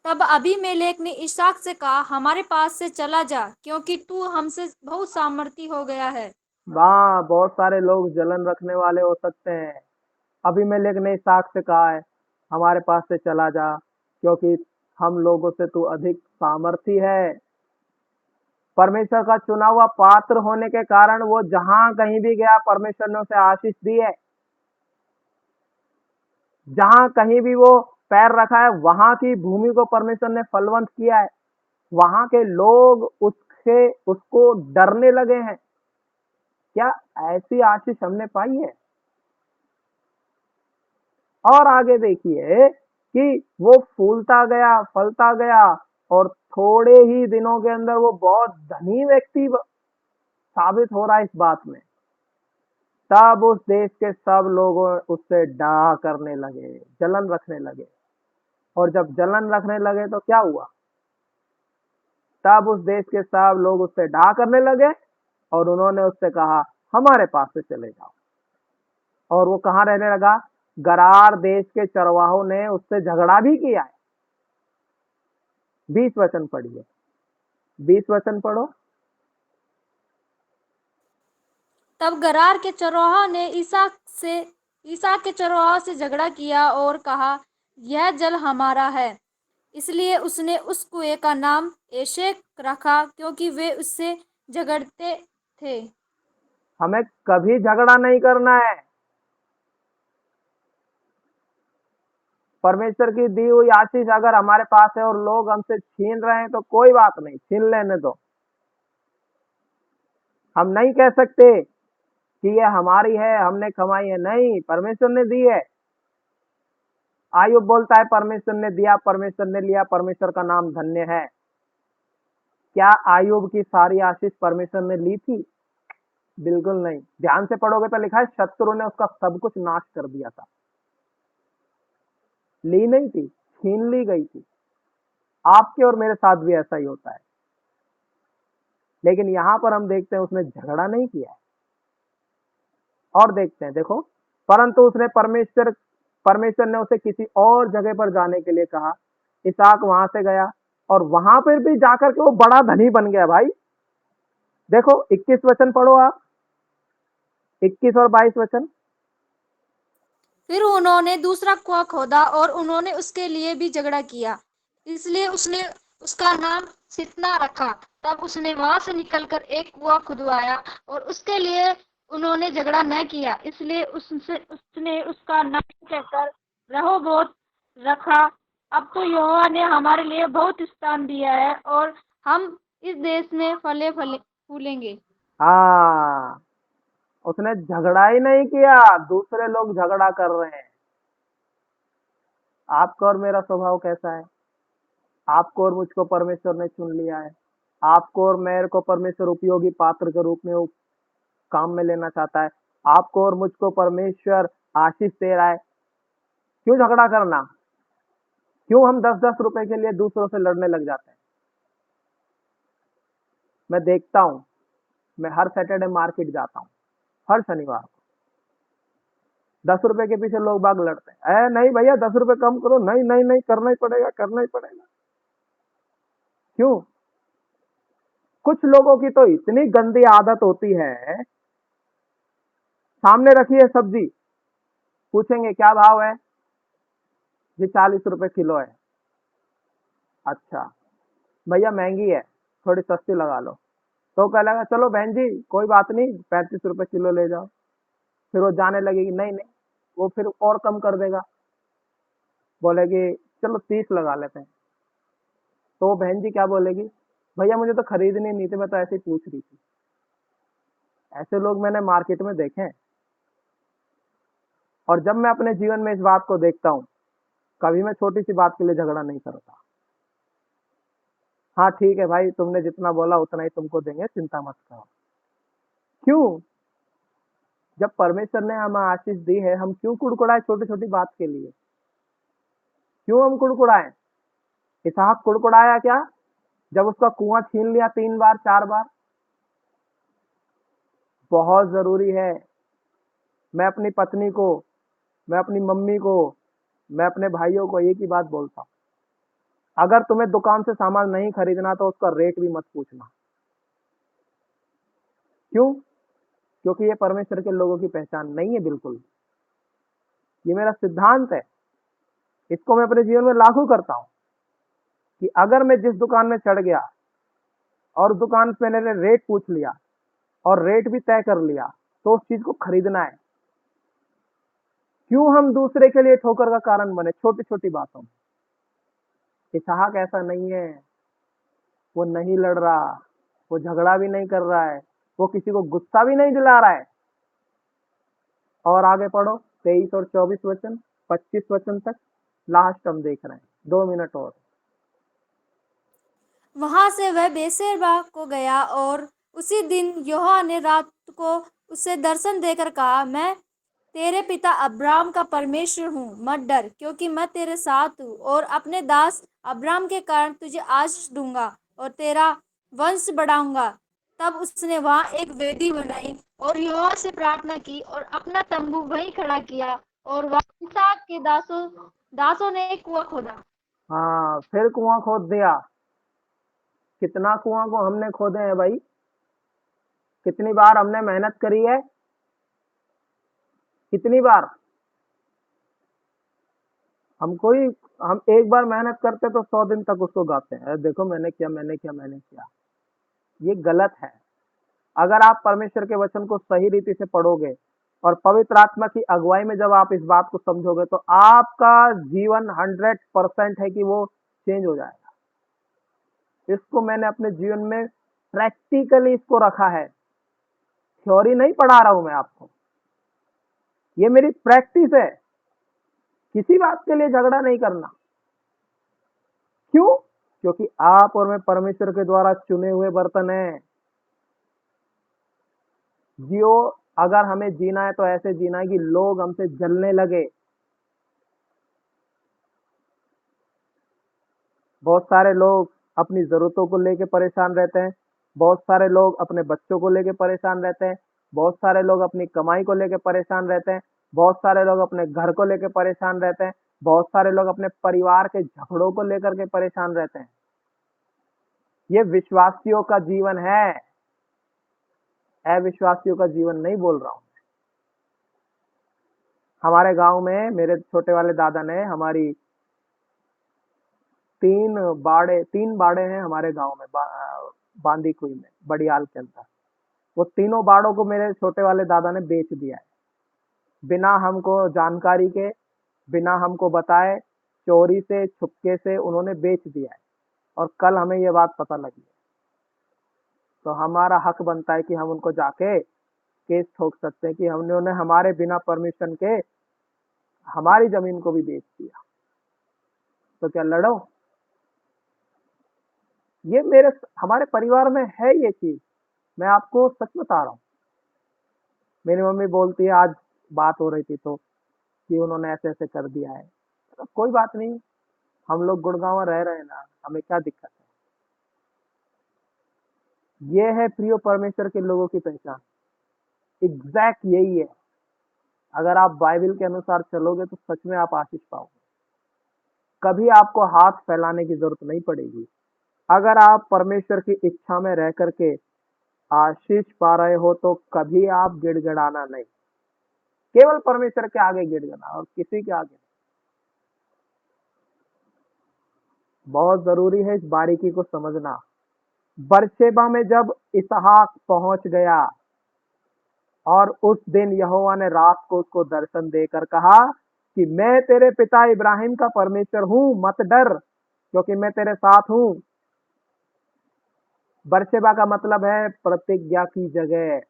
तब अबीमेलेक ने इसहाक से कहा, हमारे पास से चला जा, क्योंकि तू हमसे बहुत सामर्थी हो गया है। वाह, बहुत सारे लोग जलन रखने वाले हो सकते हैं। अबीमेलेक ने इसहाक से कहा है हमारे पास से चला जा, क्योंकि हम लोगों से तू अधिक सामर्थी है। परमेश्वर का चुना हुआ पात्र होने के कारण वो जहां कहीं भी गया परमेश्वर ने उसे आशीष दी है। जहां कहीं भी वो पैर रखा है वहां की भूमि को परमेश्वर ने फलवंत किया है। वहां के लोग उसको डरने लगे हैं। क्या ऐसी आशीष हमने पाई है? और आगे देखिए कि वो फूलता गया, फलता गया और थोड़े ही दिनों के अंदर वो बहुत धनी व्यक्ति साबित हो रहा है इस बात में। तब उस देश के सब लोग उससे डाह करने लगे, जलन रखने लगे। और जब जलन रखने लगे तो क्या हुआ? तब उस देश के सब लोग उससे डाह करने लगे और उन्होंने उससे कहा, हमारे पास से चले जाओ। और वो कहाँ रहने लगा? गरार देश के चरवाहों ने उससे झगड़ा भी किया है। 20 वचन पढ़िए, 20 वचन पढ़ो। तब गरार के चरवाहों ने ईसा के चरवाहों से झगड़ा किया और कहा, यह जल हमारा है। इसलिए उसने उस कुएं का नाम एशेक रखा, क्योंकि वे उससे झगड़ते थे। हमें कभी झगड़ा नहीं करना है। परमेश्वर की दी हुई आशीष अगर हमारे पास है और लोग हमसे छीन रहे हैं तो कोई बात नहीं, छीन लेने दो। हम नहीं कह सकते कि ये हमारी है, हमने कमाई है। नहीं, परमेश्वर ने दी है। आयुब बोलता है, परमेश्वर ने दिया, परमेश्वर ने लिया, परमेश्वर का नाम धन्य है। क्या आयुब की सारी आशीष परमेश्वर ने ली थी? बिल्कुल नहीं। ध्यान से पढ़ोगे तो लिखा है, शत्रु ने उसका सब कुछ नाश कर दिया था। ली नहीं थी, छीन ली गई थी। आपके और मेरे साथ भी ऐसा ही होता है। लेकिन यहां पर हम देखते हैं उसने झगड़ा नहीं किया है। और देखते हैं, देखो, परंतु उसने परमेश्वर ने उसे किसी और जगह पर जाने के लिए कहा। इसहाक वहां से गया और वहां पर भी जाकर के वो बड़ा धनी बन गया। भाई देखो, 21 वचन पढ़ो आप, 21 और 22 वचन। फिर उन्होंने दूसरा कुआं खोदा और उन्होंने उसके लिए भी झगड़ा किया। इसलिए उसने उसका नाम सितना रखा। तब उसने वहां से निकलकर एक कुआं खुदवाया और उसके लिए उन्होंने झगड़ा न किया। इसलिए उसने उसका नाम कहकर रहोबोत रखा। अब तो यहोवा ने हमारे लिए बहुत स्थान दिया है और हम इस देश में फले फले फूलेंगे। हाँ, उसने झगड़ा ही नहीं किया, दूसरे लोग झगड़ा कर रहे हैं। आपका और मेरा स्वभाव कैसा है? आपको और मुझको परमेश्वर ने चुन लिया है। आपको और मेरे को परमेश्वर उपयोगी पात्र के रूप में वो काम में लेना चाहता है। आपको और मुझको परमेश्वर आशीष दे रहा है। क्यों झगड़ा करना? क्यों हम 10-10 रुपए के लिए दूसरों से लड़ने लग जाते हैं? मैं देखता हूँ, मैं हर सैटरडे मार्केट जाता हूँ, हर शनिवार को। 10 रुपए के पीछे लोग बाग लड़ते हैं। नहीं भैया, 10 रुपए कम करो। नहीं नहीं नहीं, करना ही पड़ेगा, करना ही पड़ेगा। क्यों? कुछ लोगों की तो इतनी गंदी आदत होती है, सामने रखी है सब्जी, पूछेंगे क्या भाव है जी? 40 रुपए किलो है। अच्छा भैया, महंगी है, थोड़ी सस्ती लगा लो। तो कह लगा, चलो बहन जी कोई बात नहीं, 35 रुपए किलो ले जाओ। फिर वो जाने लगेगी, नहीं नहीं, वो फिर और कम कर देगा, बोलेगी चलो 30 लगा लेते हैं। तो वो बहन जी क्या बोलेगी? भैया मुझे तो खरीदनी नहीं थी, मैं तो ऐसे ही पूछ रही थी। ऐसे लोग मैंने मार्केट में देखे हैं। और जब मैं अपने जीवन में इस बात को देखता हूँ, कभी मैं छोटी सी बात के लिए झगड़ा नहीं करता। हाँ ठीक है भाई, तुमने जितना बोला उतना ही तुमको देंगे, चिंता मत करो। क्यों? जब परमेश्वर ने हमें आशीष दी है, हम क्यों कुड़कुड़ाए छोटी छोटी बात के लिए? क्यों हम कुड़कुड़ाए? इसहाक कुड़कुड़ाया क्या जब उसका कुआं छीन लिया 3 बार 4 बार? बहुत जरूरी है। मैं अपनी पत्नी को, मैं अपनी मम्मी को, मैं अपने भाइयों को एक ही बात बोलता हूँ, अगर तुम्हें दुकान से सामान नहीं खरीदना तो उसका रेट भी मत पूछना। क्यों? क्योंकि ये परमेश्वर के लोगों की पहचान नहीं है। बिल्कुल, ये मेरा सिद्धांत है। इसको मैं अपने जीवन में लागू करता हूँ कि अगर मैं जिस दुकान में चढ़ गया और दुकान पे मैंने रेट पूछ लिया और रेट भी तय कर लिया, तो उस चीज को खरीदना है। क्यों हम दूसरे के लिए ठोकर का कारण बने छोटी छोटी बातों में? इसहाक ऐसा नहीं है। वो नहीं लड़ रहा, वो झगड़ा भी नहीं कर रहा है, वो किसी को गुस्सा भी नहीं दिला रहा है। और आगे पढ़ो, 23 और 24 वचन, 25 वचन तक लास्ट हम देख रहे हैं। 2 मिनट और। वहां से वह बेर्शेबा को गया और उसी दिन यहोवा ने रात को उसे दर्शन देकर कहा, मैं तेरे पिता अब्राहम का परमेश्वर हूँ, मत डर, क्योंकि मैं तेरे साथ हूँ और अपने दास अब्राहम के कारण तुझे आशीष दूंगा और तेरा वंश बढ़ाऊंगा। तब उसने वहां एक वेदी बनाई और यहोवा से प्रार्थना की और अपना तंबू वहीं खड़ा किया और वहां इसहाक के दासों ने एक कुआं खोदा। हाँ, फिर कुआं खोद दिया। कितना कुआं को हमने खोदे हैं भाई, कितनी बार हमने मेहनत करी है, कितनी बार हम एक बार मेहनत करते तो 100 दिन तक उसको गाते हैं, अरे देखो मैंने किया, मैंने किया, मैंने किया। ये गलत है। अगर आप परमेश्वर के वचन को सही रीति से पढ़ोगे और पवित्र आत्मा की अगुवाई में जब आप इस बात को समझोगे तो आपका जीवन 100% है कि वो चेंज हो जाएगा। इसको मैंने अपने जीवन में प्रैक्टिकली इसको रखा है, थ्योरी नहीं पढ़ा रहा हूं मैं आपको, ये मेरी प्रैक्टिस है। किसी बात के लिए झगड़ा नहीं करना। क्यों? क्योंकि आप और मैं परमेश्वर के द्वारा चुने हुए बर्तन हैं। जियो, अगर हमें जीना है तो ऐसे जीना है कि लोग हमसे जलने लगे। बहुत सारे लोग अपनी जरूरतों को लेके परेशान रहते हैं, बहुत सारे लोग अपने बच्चों को लेके परेशान रहते हैं, बहुत सारे लोग अपनी कमाई को लेके परेशान रहते हैं, बहुत सारे लोग अपने घर को लेके परेशान रहते हैं, बहुत सारे लोग अपने परिवार के झगड़ों को लेकर के परेशान रहते हैं। ये विश्वासियों का जीवन है, अविश्वासियों का जीवन नहीं बोल रहा हूं। हमारे गांव में मेरे छोटे वाले दादा ने हमारी तीन बाड़े हैं हमारे गांव में, बांदी कुई में, बड़ियाल के अंदर। वो तीनों बाड़ों को मेरे छोटे वाले दादा ने बेच दिया है, बिना हमको जानकारी के, बिना हमको बताए, चोरी से छुपके से उन्होंने बेच दिया है। और कल हमें ये बात पता लगी है, तो हमारा हक बनता है कि हम उनको जाके केस ठोक सकते हैं कि उन्होंने हमारे बिना परमिशन के हमारी जमीन को भी बेच दिया। तो क्या लड़ो? ये हमारे परिवार में है ये चीज, मैं आपको सच बता रहा हूँ। मेरी मम्मी बोलती है, आज बात हो रही थी तो, कि उन्होंने ऐसे ऐसे कर दिया है। तो कोई बात नहीं, हम लोग गुड़गांव रह रहे हैं ना, हमें क्या दिक्कत है। ये है प्रिय परमेश्वर के लोगों की पहचान, एग्जैक्ट यही है। अगर आप बाइबल के अनुसार चलोगे तो सच में आप आशीष पाओगे, कभी आपको हाथ फैलाने की जरूरत नहीं पड़ेगी। अगर आप परमेश्वर की इच्छा में रह करके आशीष पा रहे हो तो कभी आप गिड़गिड़ाना नहीं, केवल परमेश्वर के आगे गिड़गिड़ाना और किसी के आगे। बहुत जरूरी है इस बारीकी को समझना। बरशेबा में जब इसहाक पहुंच गया और उस दिन यहोवा ने रात को उसको दर्शन देकर कहा कि मैं तेरे पिता इब्राहिम का परमेश्वर हूं, मत डर, क्योंकि मैं तेरे साथ हूं। बरशेबा का मतलब है प्रतिज्ञा की जगह,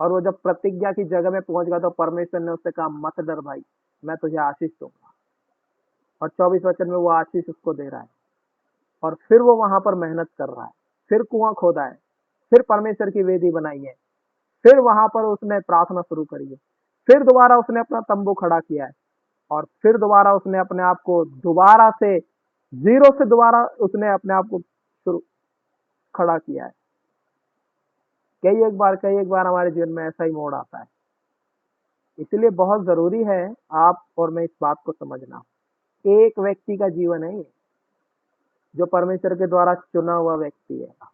और वो जब प्रतिज्ञा की जगह में पहुंच गया तो परमेश्वर ने उससे कहा, मत डर भाई, मैं तुझे आशीष दूंगा। और 24 वचन में वो आशीष उसको दे रहा है। और फिर वो वहां पर मेहनत कर रहा है, फिर कुआं खोदा है, फिर परमेश्वर की वेदी बनाई है, फिर वहां पर उसने प्रार्थना शुरू करी है, फिर दोबारा उसने अपना तंबू खड़ा किया है, और फिर दोबारा उसने अपने आप को दोबारा से जीरो से दोबारा उसने अपने आप को शुरू खड़ा किया है। कई एक बार हमारे जीवन में ऐसा ही मोड़ आता है। इसलिए बहुत जरूरी है आप और मैं इस बात को समझना। एक व्यक्ति का जीवन है ये, जो परमेश्वर के द्वारा चुना हुआ व्यक्ति है।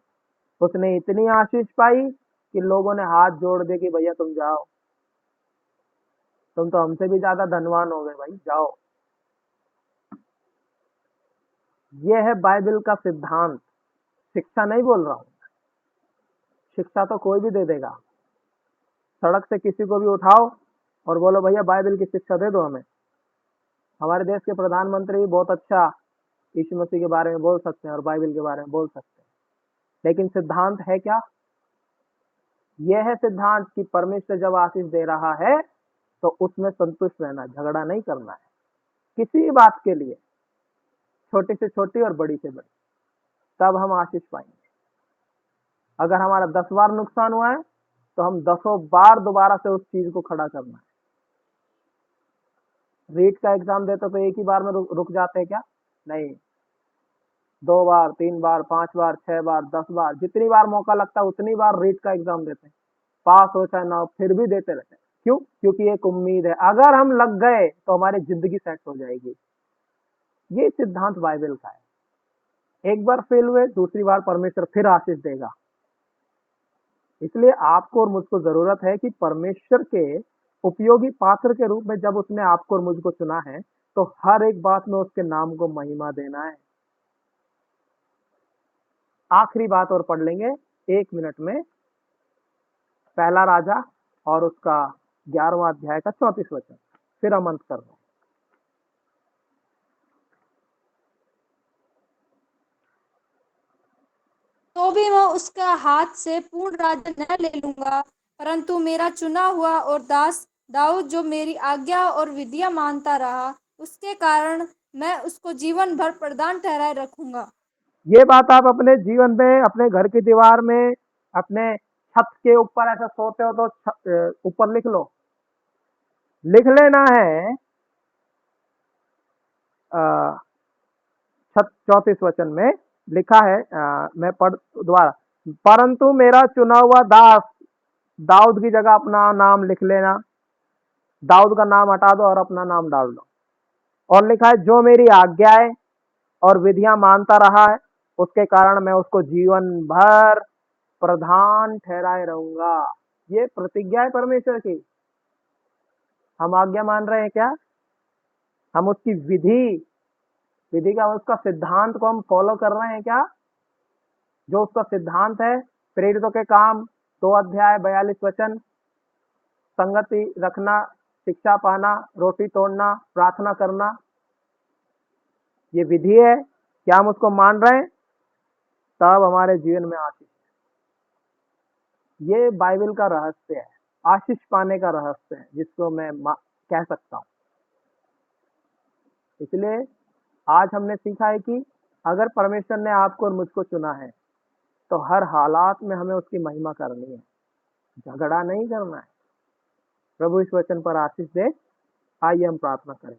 उसने इतनी आशीष पाई कि लोगों ने हाथ जोड़ दिए कि भैया तुम जाओ, तुम तो हमसे भी ज्यादा धनवान हो गए भाई, जाओ। यह है बाइबल का सिद्धांत, शिक्षा नहीं बोल रहा हूं। शिक्षा तो कोई भी दे देगा। सड़क से किसी को भी उठाओ और बोलो भैया बाइबल की शिक्षा दे दो हमें। हमारे देश के प्रधानमंत्री बहुत अच्छा यीशु मसीह के बारे में बोल सकते हैं और बाइबल के बारे में बोल सकते हैं, लेकिन सिद्धांत है क्या? यह है सिद्धांत कि परमेश्वर जब आशीष दे रहा है तो उसमें संतुष्ट रहना, झगड़ा नहीं करना है किसी बात के लिए, छोटी से छोटी और बड़ी से बड़ी। तब हम आशीष पाएंगे। अगर हमारा 10 बार नुकसान हुआ है तो हम 10 बार दोबारा से उस चीज को खड़ा करना है। रीट का एग्जाम देते तो एक ही बार में रुक जाते हैं क्या? नहीं, 2 बार, 3 बार, 5 बार, 6 बार, 10 बार, जितनी बार मौका लगता है उतनी बार रीट का एग्जाम देते हैं। पास हो चाहे ना हो फिर भी देते रहते हैं। क्यों? क्योंकि एक उम्मीद है, अगर हम लग गए तो हमारी जिंदगी सेट हो जाएगी। ये सिद्धांत बाइबल का है। एक बार फेल हुए, दूसरी बार परमेश्वर फिर आशीष देगा। इसलिए आपको और मुझको जरूरत है कि परमेश्वर के उपयोगी पात्र के रूप में जब उसने आपको और मुझको चुना है तो हर एक बात में उसके नाम को महिमा देना है। आखिरी बात और पढ़ लेंगे 1 मिनट में, पहला राजा और उसका 11वां अध्याय का 34 वचन, फिर हम अंत कर रहे हैं। तो भी मैं उसका हाथ से पूर्ण राज्य न ले लूंगा, परंतु मेरा चुना हुआ और दास दाऊद जो मेरी आज्ञा और विधियां मानता रहा, उसके कारण मैं उसको जीवन भर प्रधान ठहराए रखूंगा। ये बात आप अपने जीवन में, अपने घर की दीवार में, अपने छत के ऊपर ऐसा सोते हो तो ऊपर लिख लो, लिख लेना है। 34 वचन में लिखा है, मैं पढ़ दोबारा, परंतु मेरा चुना हुआ दास दाऊद की जगह अपना नाम लिख लेना, दाऊद का नाम हटा दो और अपना नाम डाल दो। और लिखा है जो मेरी आज्ञाएं और विधियां मानता रहा है, उसके कारण मैं उसको जीवन भर प्रधान ठहराए रहूंगा। ये प्रतिज्ञा है परमेश्वर की। हम आज्ञा मान रहे हैं क्या? हम उसकी विधि का, उसका सिद्धांत को हम फॉलो कर रहे हैं क्या? जो उसका सिद्धांत है, प्रेरितों के काम 2 अध्याय 42 वचन, संगति रखना, शिक्षा पाना, रोटी तोड़ना, प्रार्थना करना, ये विधि है। क्या हम उसको मान रहे हैं? तब हमारे जीवन में आशीष है। ये बाइबल का रहस्य है, आशीष पाने का रहस्य है, जिसको मैं कह सकता हूं। इसलिए आज हमने सीखा है कि अगर परमेश्वर ने आपको और मुझको चुना है तो हर हालात में हमें उसकी महिमा करनी है, झगड़ा नहीं करना है। प्रभु इस वचन पर आशीष दे। आइए हम प्रार्थना करें।